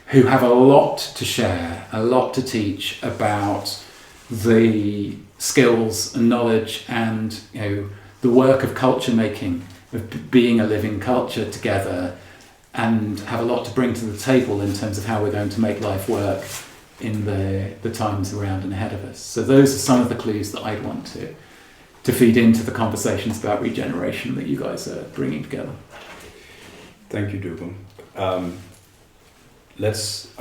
who have a lot to share, a lot to teach about the skills and knowledge and, you know, the work of culture making, of being a living culture together, and have a lot to bring to the table in terms of how we're going to make life work in the times around and ahead of us. So those are some of the clues that I'd want to feed into the conversations about regeneration that you guys are bringing together. Thank you, Dougald. I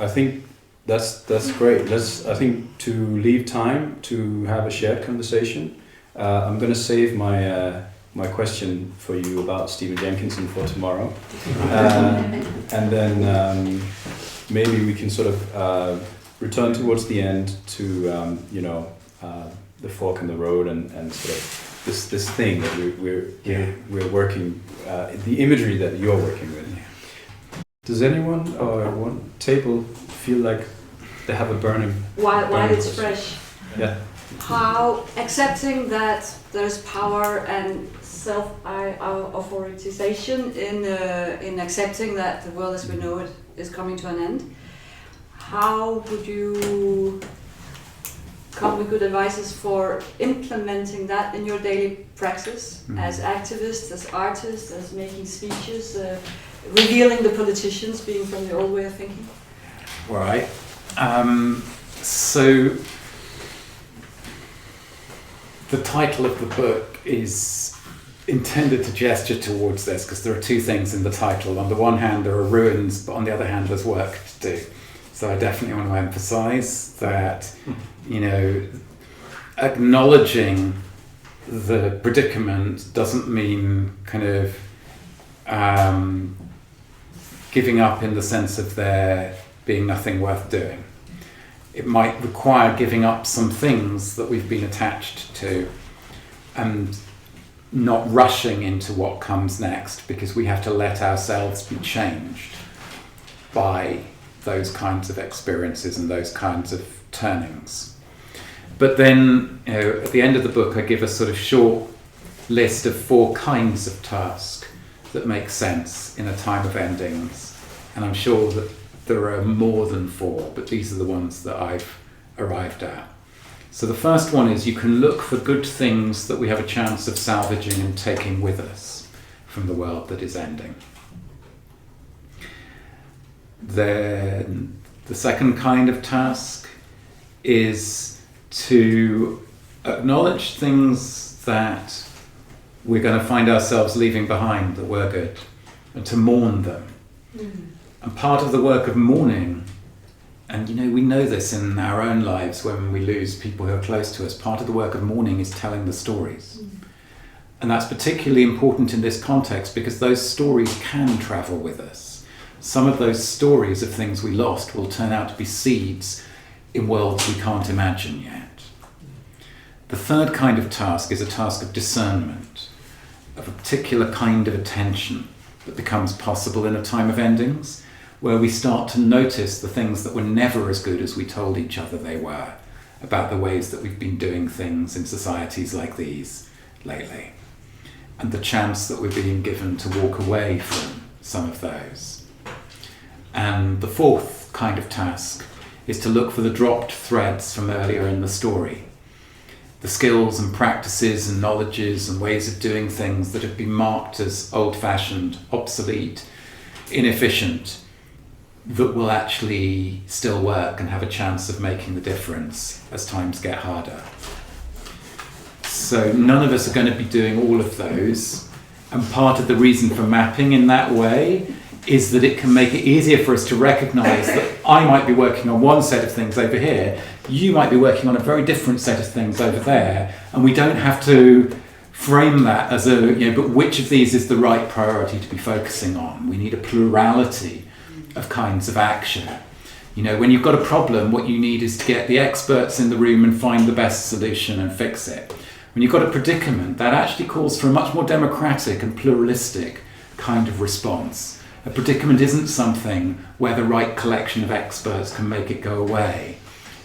think that's great. I think to leave time to have a shared conversation. I'm going to save my question for you about Stephen Jenkinson for tomorrow, and then maybe we can sort of return towards the end to the fork in the road and sort of this thing that we're working, the imagery that you're working with. Does anyone or one table feel like they have a burning? While it's fresh. Yeah. How accepting that there's power and self-authorization in accepting that the world as we know it is coming to an end. How would you come with good advices for implementing that in your daily practice as activists, as artists, as making speeches, revealing the politicians being from the old way of thinking? right? So the title of the book is intended to gesture towards this, because there are two things in the title. On the one hand, there are ruins, but on the other hand, there's work to do. So I definitely want to emphasize that, you know, acknowledging the predicament doesn't mean kind of giving up in the sense of there being nothing worth doing. It might require giving up some things that we've been attached to and not rushing into what comes next, because we have to let ourselves be changed by those kinds of experiences and those kinds of turnings. But then, you know, at the end of the book, I give a sort of short list of 4 kinds of task that make sense in a time of endings. And I'm sure that there are more than 4, but these are the ones that I've arrived at. So the first one is, you can look for good things that we have a chance of salvaging and taking with us from the world that is ending. Then the second kind of task is to acknowledge things that we're going to find ourselves leaving behind that were good, and to mourn them. And part of the work of mourning, and you know, we know this in our own lives when we lose people who are close to us, part of the work of mourning is telling the stories. And that's particularly important in this context because those stories can travel with us. Some of those stories of things we lost will turn out to be seeds in worlds we can't imagine yet. The third kind of task is a task of discernment, of a particular kind of attention that becomes possible in a time of endings, where we start to notice the things that were never as good as we told each other they were, about the ways that we've been doing things in societies like these lately, and the chance that we're being given to walk away from some of those. And the fourth kind of task is to look for the dropped threads from earlier in the story, the skills and practices and knowledges and ways of doing things that have been marked as old-fashioned, obsolete, inefficient, that will actually still work and have a chance of making the difference as times get harder. So none of us are going to be doing all of those, and part of the reason for mapping in that way is that it can make it easier for us to recognize that I might be working on one set of things over here, you might be working on a very different set of things over there, and we don't have to frame that as a, you know, but which of these is the right priority to be focusing on? We need a plurality of kinds of action. You know, when you've got a problem, what you need is to get the experts in the room and find the best solution and fix it. When you've got a predicament, that actually calls for a much more democratic and pluralistic kind of response. A predicament isn't something where the right collection of experts can make it go away.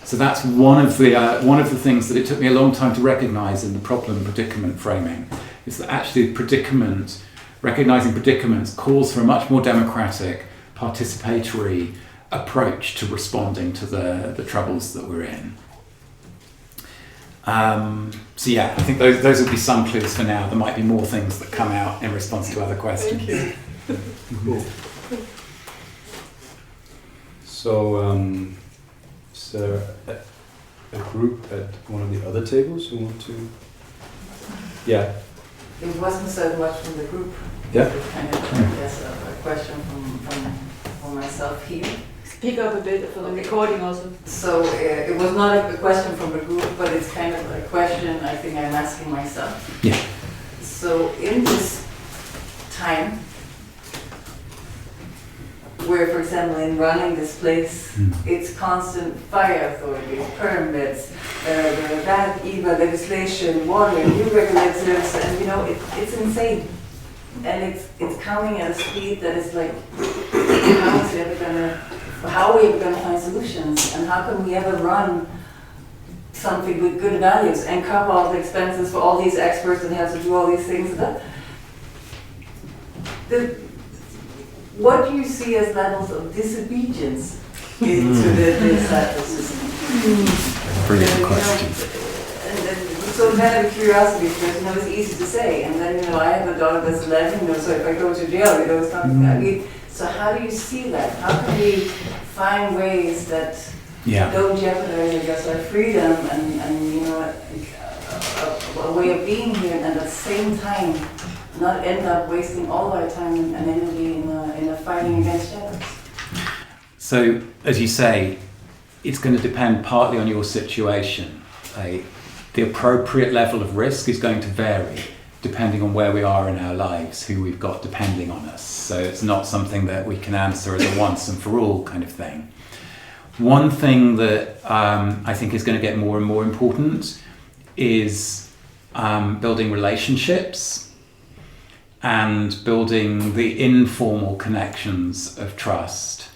So that's one of the things that it took me a long time to recognize in the problem predicament framing, is that actually recognizing predicaments calls for a much more democratic, participatory approach to responding to the troubles that we're in. So yeah, I think those would be some clues for now. There might be more things that come out in response to other questions. Thank you. Cool. So, is there a group at one of the other tables who want to? Yeah. It wasn't so much from the group. Yeah. It kind of, yes, a question from myself here. Speak up a bit for the recording also. So it was not a question from the group, but it's kind of a question I think I'm asking myself. Yeah. So in this time, where, for example, in running this place, it's constant fire authorities, permits, bad EVA legislation, water, new regulators, and you know, it's insane. And it's coming at a speed that is like, how are we ever gonna find solutions? And how can we ever run something with good values and cover all the expenses for all these experts that have to do all these things? What do you see as levels of disobedience into the cycle system? Brilliant question. So kind of curiosity, because it's easy to say, and then I have a daughter that's 11, so if I go to jail, it's not. I mean, So how do you see that? How can we find ways that don't jeopardize, I guess, our freedom and you know, a way of being here, and at the same time not end up wasting all our time and energy in a fighting against shadows? So, as you say, it's going to depend partly on your situation. The appropriate level of risk is going to vary depending on where we are in our lives, who we've got depending on us. So it's not something that we can answer as a once and for all kind of thing. One thing that I think is going to get more and more important is building relationships and building the informal connections of trust.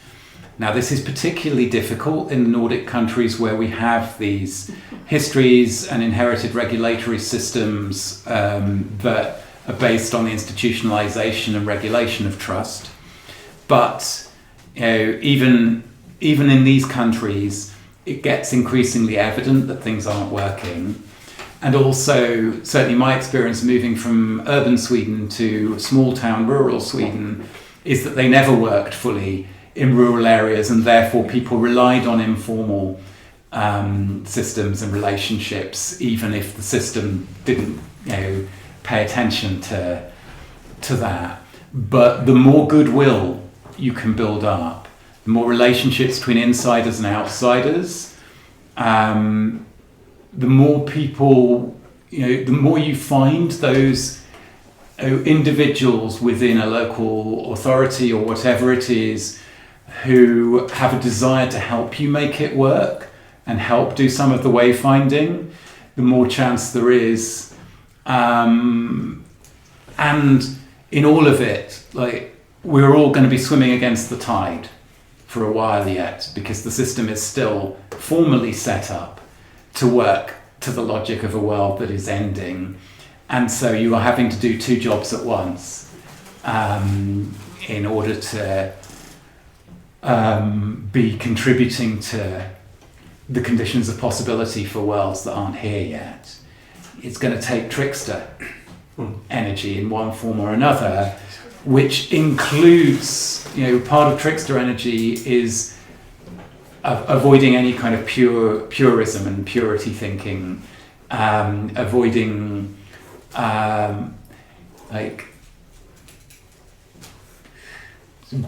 Now, this is particularly difficult in Nordic countries where we have these histories and inherited regulatory systems that are based on the institutionalization and regulation of trust. But you know, even in these countries, it gets increasingly evident that things aren't working. And also, certainly my experience moving from urban Sweden to small town rural Sweden is that they never worked fully in rural areas, and therefore people relied on informal systems and relationships, even if the system didn't, you know, pay attention to that. But the more goodwill you can build up, the more relationships between insiders and outsiders, the more people, you know, the more you find those individuals within a local authority or whatever it is who have a desire to help you make it work and help do some of the wayfinding, the more chance there is. And in all of it, like, we're all going to be swimming against the tide for a while yet, because the system is still formally set up to work to the logic of a world that is ending. And so you are having to do two jobs at once in order to be contributing to the conditions of possibility for worlds that aren't here yet. It's going to take trickster energy in one form or another, which includes, you know, part of trickster energy is avoiding any kind of purism and purity thinking, avoiding like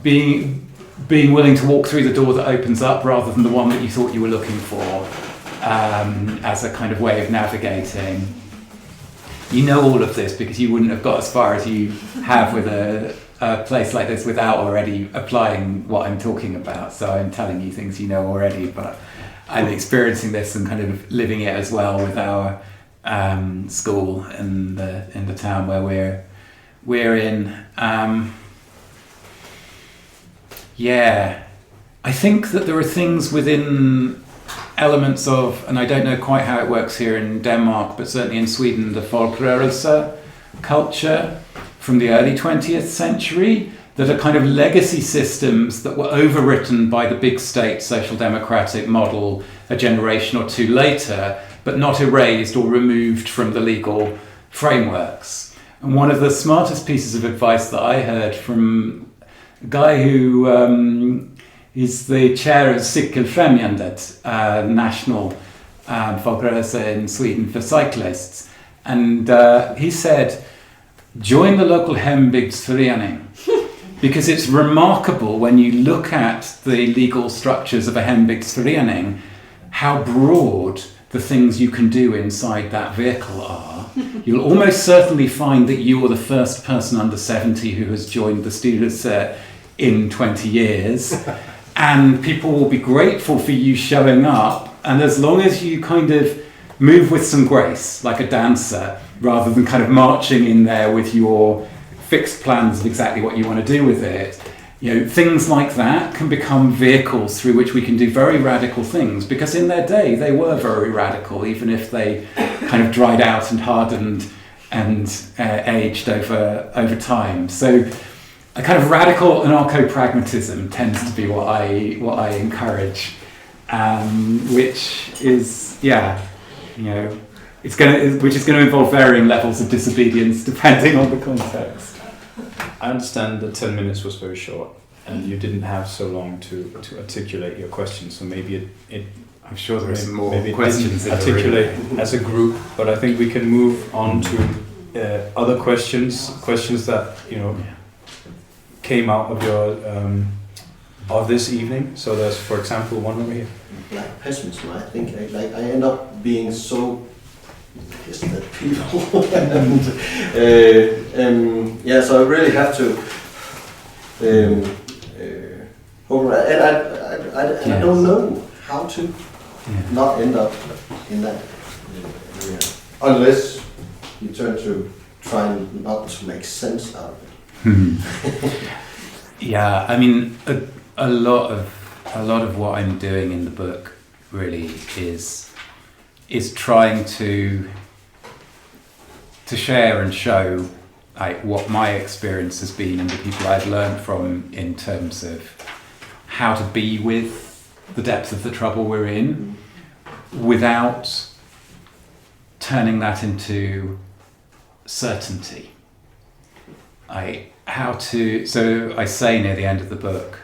being willing to walk through the door that opens up rather than the one that you thought you were looking for, as a kind of way of navigating. You know all of this because you wouldn't have got as far as you have with a place like this without already applying what I'm talking about. So I'm telling you things you know already, but I'm experiencing this and kind of living it as well with our school in the town where we're in. Yeah, I think that there are things within elements of, and I don't know quite how it works here in Denmark, but certainly in Sweden, the folkrörelse culture from the early 20th century that are kind of legacy systems that were overwritten by the big state social democratic model a generation or two later, but not erased or removed from the legal frameworks. And one of the smartest pieces of advice that I heard from a guy who is the chair of Cykelfrämjandet, national folkrörelse in Sweden for cyclists. And he said, join the local hembygdsförening, because it's remarkable when you look at the legal structures of a hembygdsförening, how broad the things you can do inside that vehicle are. You'll almost certainly find that you are the first person under 70 who has joined the styrelse in 20 years. And people will be grateful for you showing up. And as long as you kind of move with some grace, like a dancer, rather than kind of marching in there with your fixed plans of exactly what you want to do with it, you know, things like that can become vehicles through which we can do very radical things, because in their day they were very radical, even if they kind of dried out and hardened and aged over time. So a kind of radical anarcho-pragmatism tends to be what I encourage, which is, yeah, you know, which is going to involve varying levels of disobedience depending on the context. I understand that 10 minutes was very short. and you didn't have so long to articulate your question. So maybe it I'm sure there are some more maybe it questions didn't in the room. articulate as a group, but I think we can move on to other questions that came out of your of this evening. So there's, for example, one over here. Like pessimism, I think I end up being so pissed at people, and so I really have to hold on. And I don't know how to not end up in that area, unless you turn to trying not to make sense out of it. Yeah, I mean, a lot of what I'm doing in the book really is trying to share and show like what my experience has been and the people I've learned from in terms of how to be with the depth of the trouble we're in without turning that into certainty. So I say near the end of the book,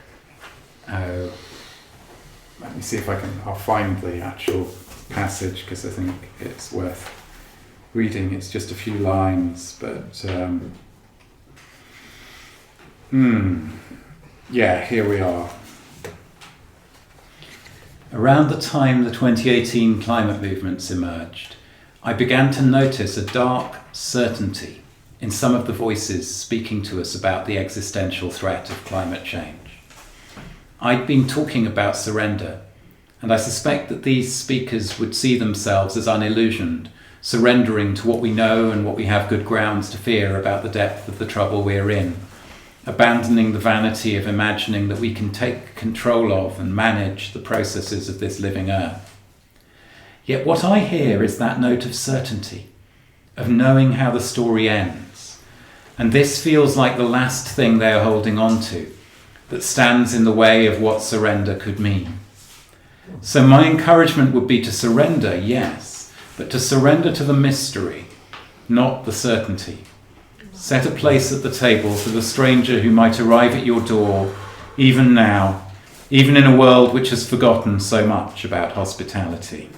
let me see if I'll find the actual passage because I think it's worth reading. It's just a few lines, but here we are. Around the time the 2018 climate movements emerged, I began to notice a dark certainty in some of the voices speaking to us about the existential threat of climate change. I'd been talking about surrender, and I suspect that these speakers would see themselves as unillusioned, surrendering to what we know and what we have good grounds to fear about the depth of the trouble we're in, abandoning the vanity of imagining that we can take control of and manage the processes of this living earth. Yet what I hear is that note of certainty, of knowing how the story ends. And this feels like the last thing they are holding on to, that stands in the way of what surrender could mean. So my encouragement would be to surrender, yes, but to surrender to the mystery, not the certainty. Set a place at the table for the stranger who might arrive at your door, even now, even in a world which has forgotten so much about hospitality.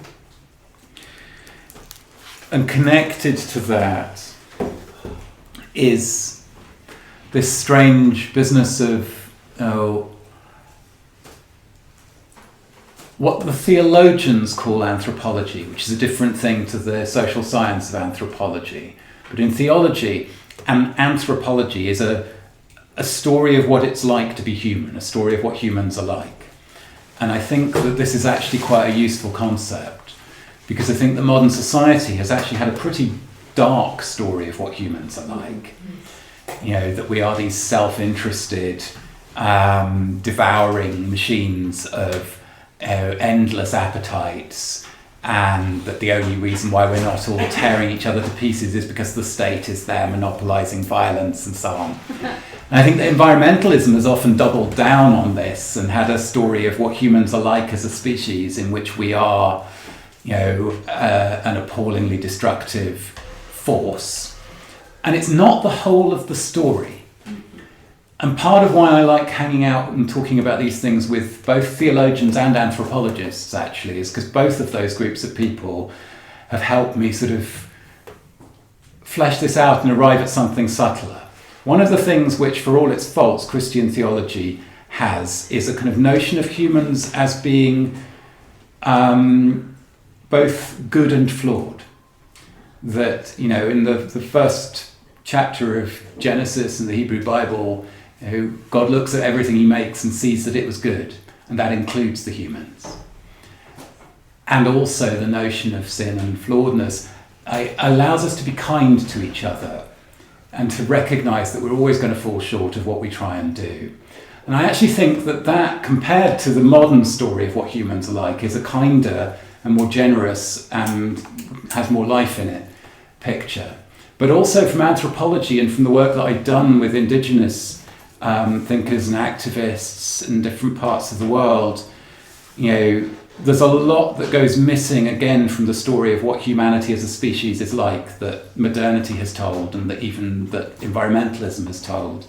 And connected to that is this strange business of what the theologians call anthropology, which is a different thing to the social science of anthropology. But in theology, anthropology is a story of what it's like to be human, a story of what humans are like. And I think that this is actually quite a useful concept, because I think that modern society has actually had a pretty dark story of what humans are like. That we are these self-interested, devouring machines of endless appetites, and that the only reason why we're not all tearing each other to pieces is because the state is there monopolising violence and so on. And I think that environmentalism has often doubled down on this and had a story of what humans are like as a species, in which we are an appallingly destructive force. And it's not the whole of the story. And part of why I like hanging out and talking about these things with both theologians and anthropologists, actually, is because both of those groups of people have helped me sort of flesh this out and arrive at something subtler. One of the things which, for all its faults, Christian theology has is a kind of notion of humans as being both good and flawed. That, in the first chapter of Genesis in the Hebrew Bible, God looks at everything he makes and sees that it was good, and that includes the humans. And also the notion of sin and flawedness allows us to be kind to each other and to recognise that we're always going to fall short of what we try and do. And I actually think that compared to the modern story of what humans are like, is a kinder and more generous and has more life in it picture. But also from anthropology and from the work that I've done with indigenous thinkers and activists in different parts of the world, there's a lot that goes missing again from the story of what humanity as a species is like, that modernity has told and that even that environmentalism has told.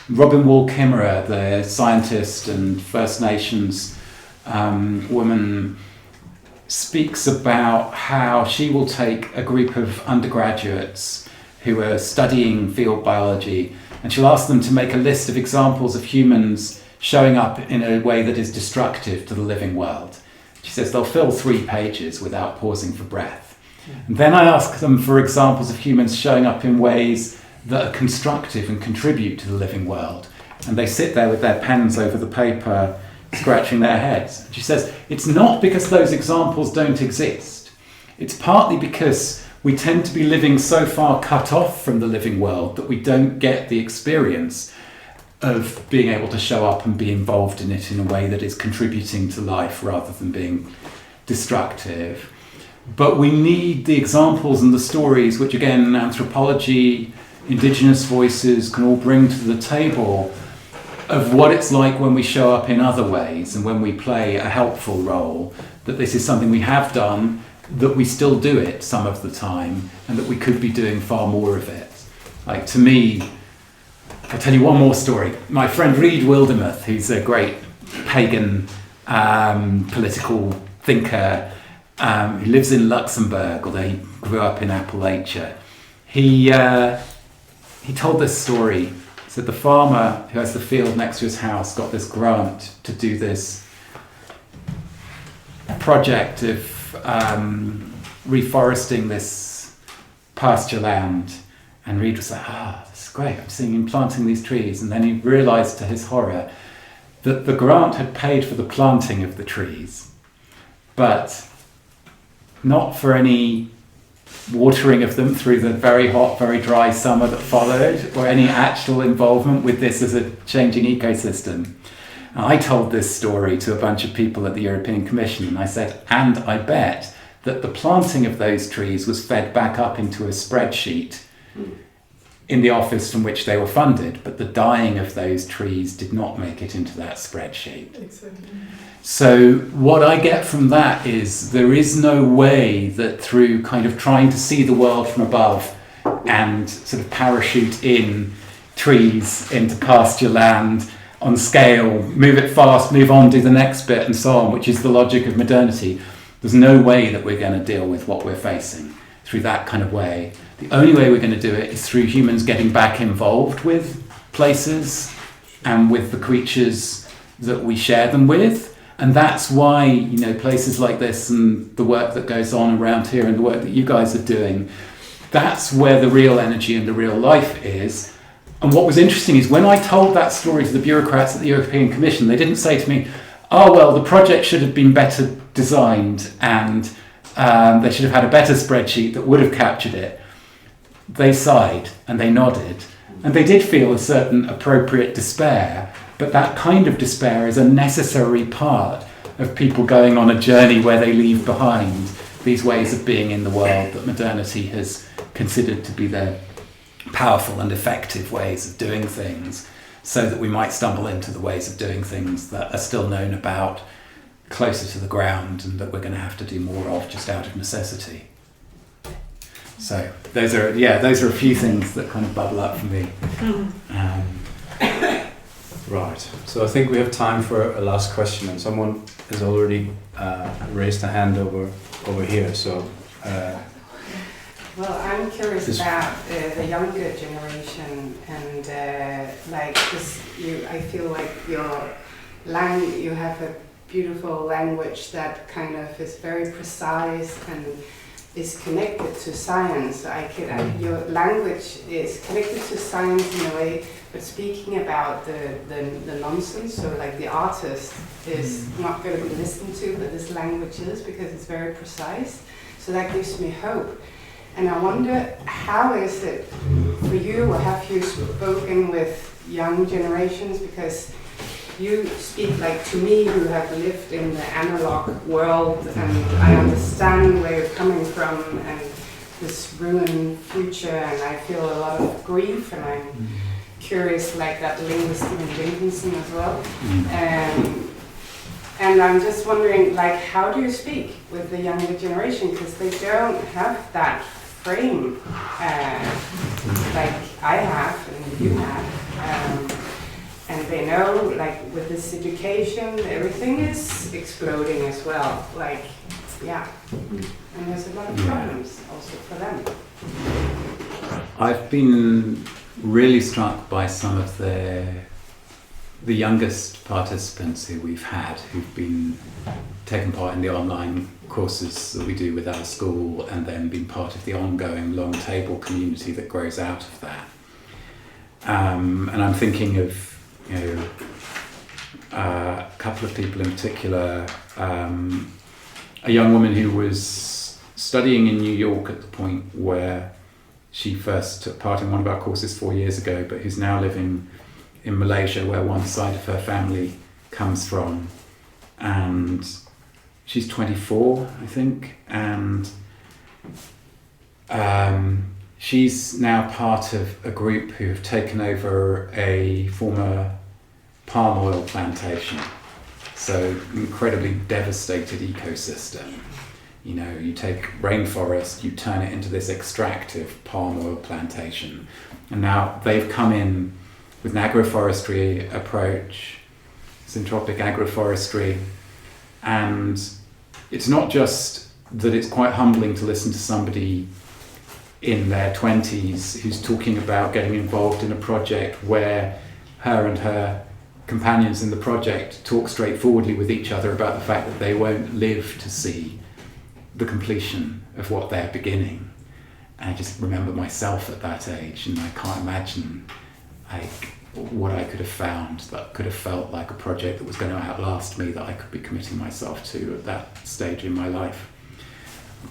Robin Wall Kimmerer, the scientist and First Nations woman, speaks about how she will take a group of undergraduates who are studying field biology, and she'll ask them to make a list of examples of humans showing up in a way that is destructive to the living world. She says they'll fill 3 pages without pausing for breath. And then I ask them for examples of humans showing up in ways that are constructive and contribute to the living world. And they sit there with their pens over the paper, scratching their heads. And she says, it's not because those examples don't exist. It's partly because we tend to be living so far cut off from the living world that we don't get the experience of being able to show up and be involved in it in a way that is contributing to life rather than being destructive. But we need the examples and the stories which, again, anthropology, indigenous voices can all bring to the table of what it's like when we show up in other ways and when we play a helpful role, that this is something we have done, that we still do it some of the time, and that we could be doing far more of it. Like, to me, I'll tell you one more story. My friend Reed Wildermuth, who's a great pagan political thinker, who lives in Luxembourg, although he grew up in Appalachia, he told this story. He said the farmer who has the field next to his house got this grant to do this project of reforesting this pasture land. And Reed was like, this is great, I'm seeing him planting these trees. And then he realised to his horror that the grant had paid for the planting of the trees, but not for any watering of them through the very hot, very dry summer that followed, or any actual involvement with this as a changing ecosystem. And I told this story to a bunch of people at the European Commission, and I said, and I bet that the planting of those trees was fed back up into a spreadsheet in the office from which they were funded, but the dying of those trees did not make it into that spreadsheet. Exactly. So what I get from that is there is no way that through kind of trying to see the world from above and sort of parachute in trees into pasture land on scale, move it fast, move on, do the next bit and so on, which is the logic of modernity. There's no way that we're going to deal with what we're facing through that kind of way. The only way we're going to do it is through humans getting back involved with places and with the creatures that we share them with. And that's why, you know, places like this and the work that goes on around here and the work that you guys are doing, that's where the real energy and the real life is. And what was interesting is when I told that story to the bureaucrats at the European Commission, they didn't say to me, oh, well, the project should have been better designed and they should have had a better spreadsheet that would have captured it. They sighed and they nodded. And they did feel a certain appropriate despair. But that kind of despair is a necessary part of people going on a journey where they leave behind these ways of being in the world that modernity has considered to be their powerful and effective ways of doing things, so that we might stumble into the ways of doing things that are still known about, closer to the ground, and that we're going to have to do more of just out of necessity. So those are a few things that kind of bubble up for me. Right, so I think we have time for a last question, and someone has already raised a hand over here. So, well, I'm curious about the younger generation, and I feel like you have a beautiful language that kind of is very precise and is connected to science. Your language is connected to science in a way, but speaking about the nonsense, so like the artist is not going to be listened to, but this language is, because it's very precise. So that gives me hope. And I wonder, how is it for you, or have you spoken with young generations? Because you speak like to me, who have lived in the analog world, and I understand where you're coming from and this ruined future, and I feel a lot of grief, and I'm curious, like that link with Stephen Jenkinson as well. And I'm just wondering, like, how do you speak with the younger generation? Because they don't have that frame like I have and you have. And they know, like, with this education, everything is exploding as well. Like, yeah. And there's a lot of problems also for them. I've been really struck by some of the youngest participants who we've had, who've been taken part in the online courses that we do with our school, and then been part of the ongoing long table community that grows out of that. And I'm thinking of, a couple of people in particular. A young woman who was studying in New York at the point where she first took part in one of our courses 4 years ago, but who's now living in Malaysia, where one side of her family comes from. And she's 24, I think, and she's now part of a group who have taken over a former palm oil plantation. So incredibly devastated ecosystem. You take rainforest, you turn it into this extractive palm oil plantation. And now they've come in with an agroforestry approach, syntropic agroforestry. And it's not just that it's quite humbling to listen to somebody in their 20s who's talking about getting involved in a project where her and her companions in the project talk straightforwardly with each other about the fact that they won't live to see the completion of what they're beginning. And I just remember myself at that age, and I can't imagine what I could have found that could have felt like a project that was going to outlast me, that I could be committing myself to at that stage in my life.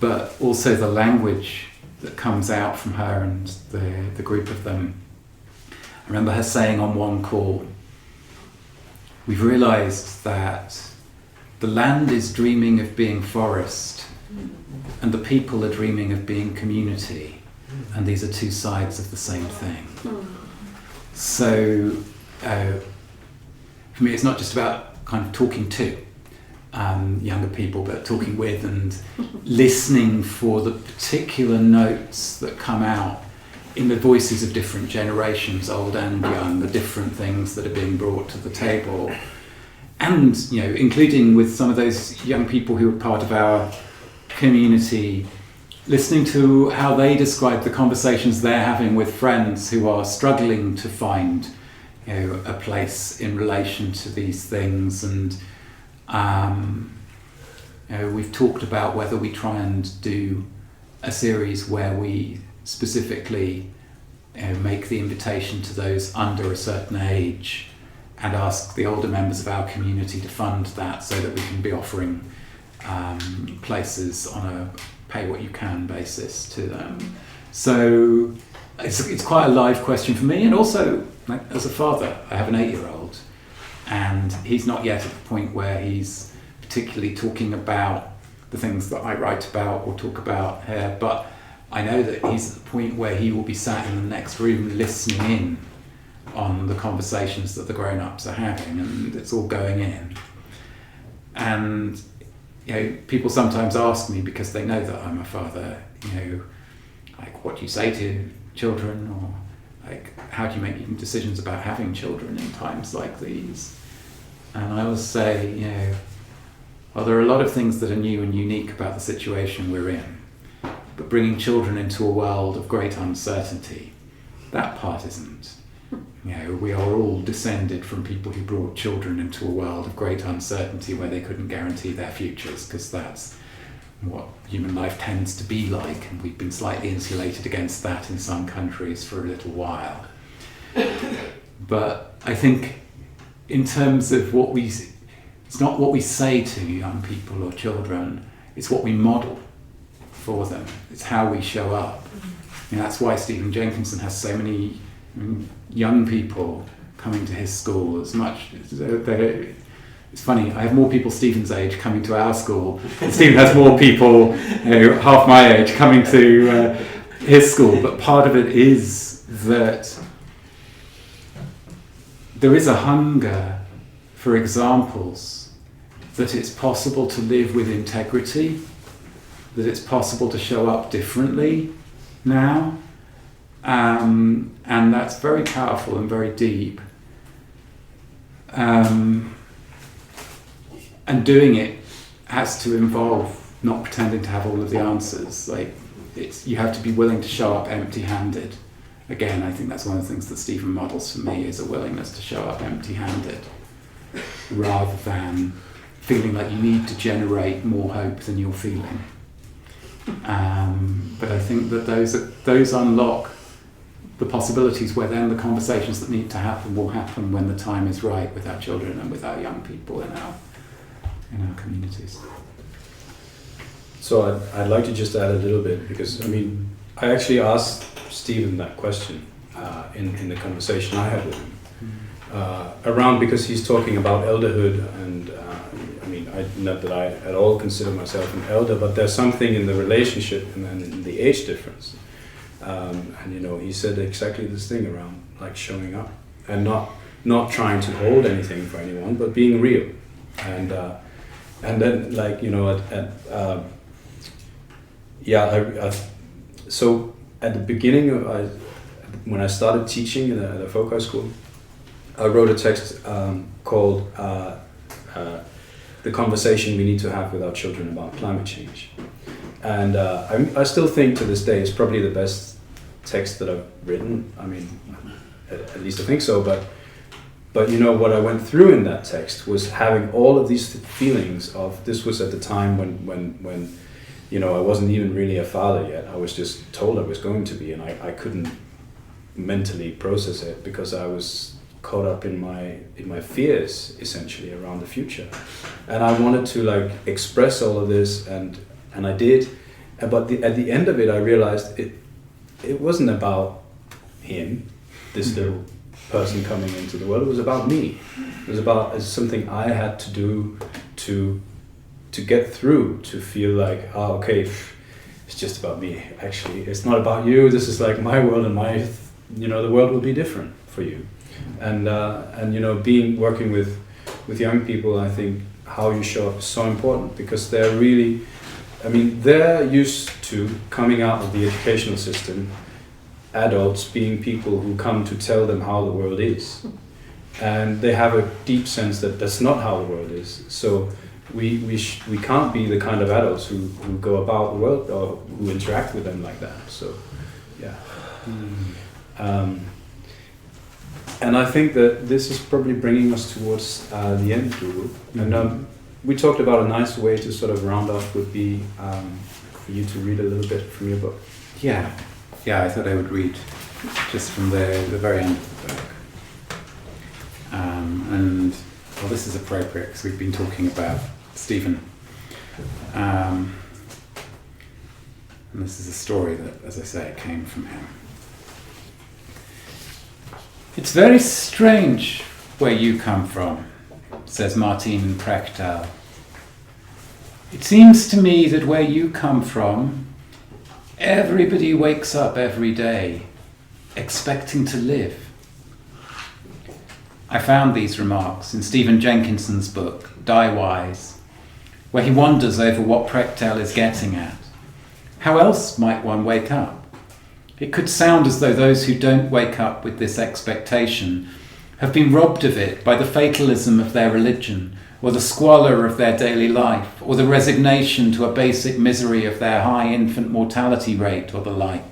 But also the language that comes out from her and the group of them. I remember her saying on one call, "We've realised that the land is dreaming of being forest and the people are dreaming of being community, and these are two sides of the same thing." So for me, it's not just about kind of talking to younger people, but talking with and listening for the particular notes that come out in the voices of different generations, old and young, the different things that are being brought to the table. And, including with some of those young people who are part of our community, listening to how they describe the conversations they're having with friends who are struggling to find, a place in relation to these things. And we've talked about whether we try and do a series where we specifically make the invitation to those under a certain age and ask the older members of our community to fund that, so that we can be offering places on a pay-what-you-can basis to them. So it's quite a live question for me. And also, as a father, I have an 8-year-old, and he's not yet at the point where he's particularly talking about the things that I write about or talk about here, but I know that he's at the point where he will be sat in the next room listening in on the conversations that the grown-ups are having, and it's all going in. And people sometimes ask me, because they know that I'm a father, like, what do you say to children, or like, how do you make decisions about having children in times like these? And I always say, well, there are a lot of things that are new and unique about the situation we're in, but bringing children into a world of great uncertainty, that part isn't. We are all descended from people who brought children into a world of great uncertainty where they couldn't guarantee their futures, because that's what human life tends to be like, and we've been slightly insulated against that in some countries for a little while. But I think in terms of it's not what we say to young people or children, it's what we model for them. It's how we show up. And that's why Stephen Jenkinson has so many young people coming to his school. It's funny, I have more people Stephen's age coming to our school, and Stephen has more people half my age coming to his school. But part of it is that there is a hunger for examples that it's possible to live with integrity, that it's possible to show up differently now. And that's very powerful and very deep. And doing it has to involve not pretending to have all of the answers. Like, you have to be willing to show up empty-handed. Again, I think that's one of the things that Stephen models for me, is a willingness to show up empty-handed, rather than feeling like you need to generate more hope than you're feeling. But I think that those unlock the possibilities where then the conversations that need to happen will happen when the time is right, with our children and with our young people in our communities. So I'd like to just add a little bit, because I actually asked Stephen that question in the conversation I had with him, around, because he's talking about elderhood, and not that I at all consider myself an elder, but there's something in the relationship and in the age difference. He said exactly this thing around like showing up and not trying to hold anything for anyone, but being real. And then so at the beginning when I started teaching at a folk high school, I wrote a text called The Conversation We Need to Have with Our Children About Climate Change. And I still think to this day it's probably the best text that I've written. At least I think so, but what I went through in that text was having all of these feelings of, this was at the time when I wasn't even really a father yet. I was just told I was going to be, and I couldn't mentally process it because I was caught up in my fears, essentially, around the future. And I wanted to express all of this, and I did. But at the end of it, I realized it wasn't about him, this little person coming into the world. It was about me. It was about something I had to do to get through, to feel like, okay, it's just about me. Actually, it's not about you. This is like my world, and the world will be different for you. And working with young people, I think how you show up is so important, because they're really, they're used to coming out of the educational system, adults being people who come to tell them how the world is. And they have a deep sense that that's not how the world is. So we can't be the kind of adults who go about the world or who interact with them like that. So, yeah. And I think that this is probably bringing us towards the end, Dougald. And we talked about a nice way to sort of round off would be for you to read a little bit from your book. Yeah, I thought I would read just from the very end of the book. This is appropriate because we've been talking about Stephen. And this is a story that, as I say, came from him. It's very strange where you come from, says Martin Prechtel. It seems to me that where you come from, everybody wakes up every day expecting to live. I found these remarks in Stephen Jenkinson's book, Die Wise, where he wonders over what Prechtel is getting at. How else might one wake up? It could sound as though those who don't wake up with this expectation have been robbed of it by the fatalism of their religion, or the squalor of their daily life, or the resignation to a basic misery of their high infant mortality rate, or the like.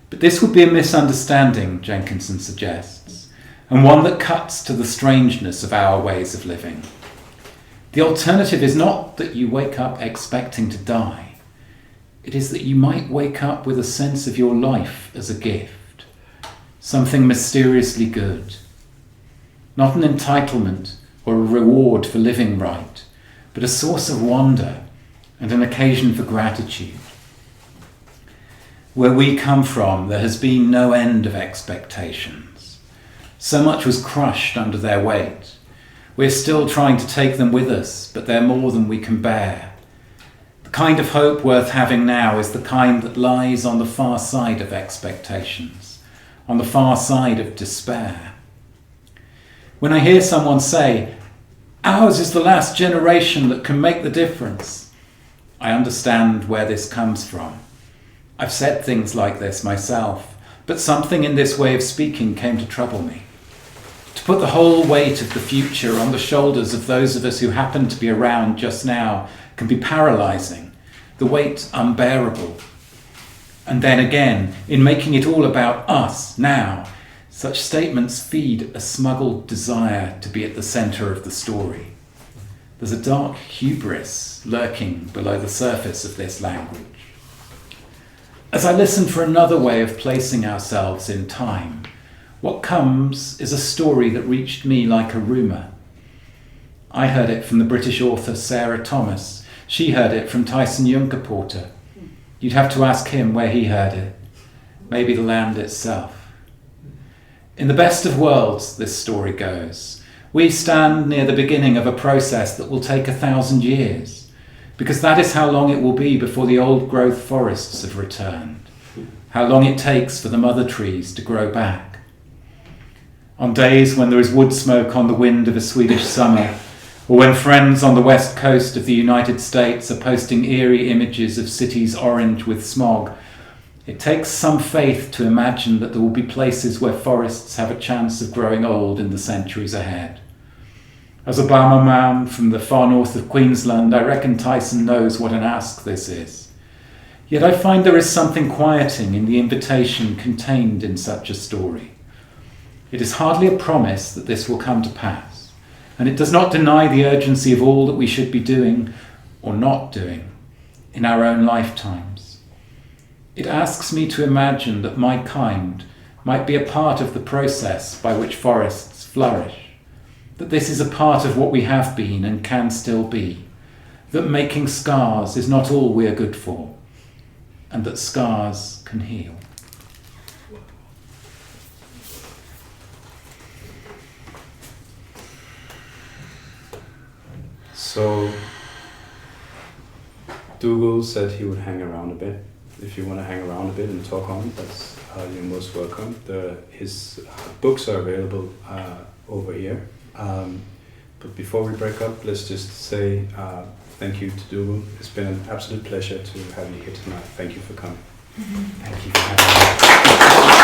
But this would be a misunderstanding, Jenkinson suggests, and one that cuts to the strangeness of our ways of living. The alternative is not that you wake up expecting to die. It is that you might wake up with a sense of your life as a gift, something mysteriously good. Not an entitlement or a reward for living right, but a source of wonder and an occasion for gratitude. Where we come from, there has been no end of expectations. So much was crushed under their weight. We're still trying to take them with us, but they're more than we can bear. The kind of hope worth having now is the kind that lies on the far side of expectations, on the far side of despair. When I hear someone say, ours is the last generation that can make the difference, I understand where this comes from. I've said things like this myself, but something in this way of speaking came to trouble me, to put the whole weight of the future on the shoulders of those of us who happen to be around just now can be paralysing, the weight unbearable. And then again, in making it all about us now, such statements feed a smuggled desire to be at the centre of the story. There's a dark hubris lurking below the surface of this language. As I listen for another way of placing ourselves in time, what comes is a story that reached me like a rumour. I heard it from the British author Sarah Thomas. She heard it from Tyson Yunkaporta. You'd have to ask him where he heard it. Maybe the land itself. In the best of worlds, this story goes, we stand near the beginning of a process that will take 1,000 years, because that is how long it will be before the old growth forests have returned, how long it takes for the mother trees to grow back. On days when there is wood smoke on the wind of a Swedish summer, or when friends on the west coast of the United States are posting eerie images of cities orange with smog, it takes some faith to imagine that there will be places where forests have a chance of growing old in the centuries ahead. As a Bama man from the far north of Queensland, I reckon Tyson knows what an ask this is. Yet I find there is something quieting in the invitation contained in such a story. It is hardly a promise that this will come to pass, and it does not deny the urgency of all that we should be doing or not doing in our own lifetimes. It asks me to imagine that my kind might be a part of the process by which forests flourish, that this is a part of what we have been and can still be, that making scars is not all we are good for, and that scars can heal. So, Dougald said he would hang around a bit. If you want to hang around a bit and talk on it, that's you're most welcome. His books are available over here. But before we break up, let's just say thank you to Dougald. It's been an absolute pleasure to have you here tonight. Thank you for coming. Thank you for having me.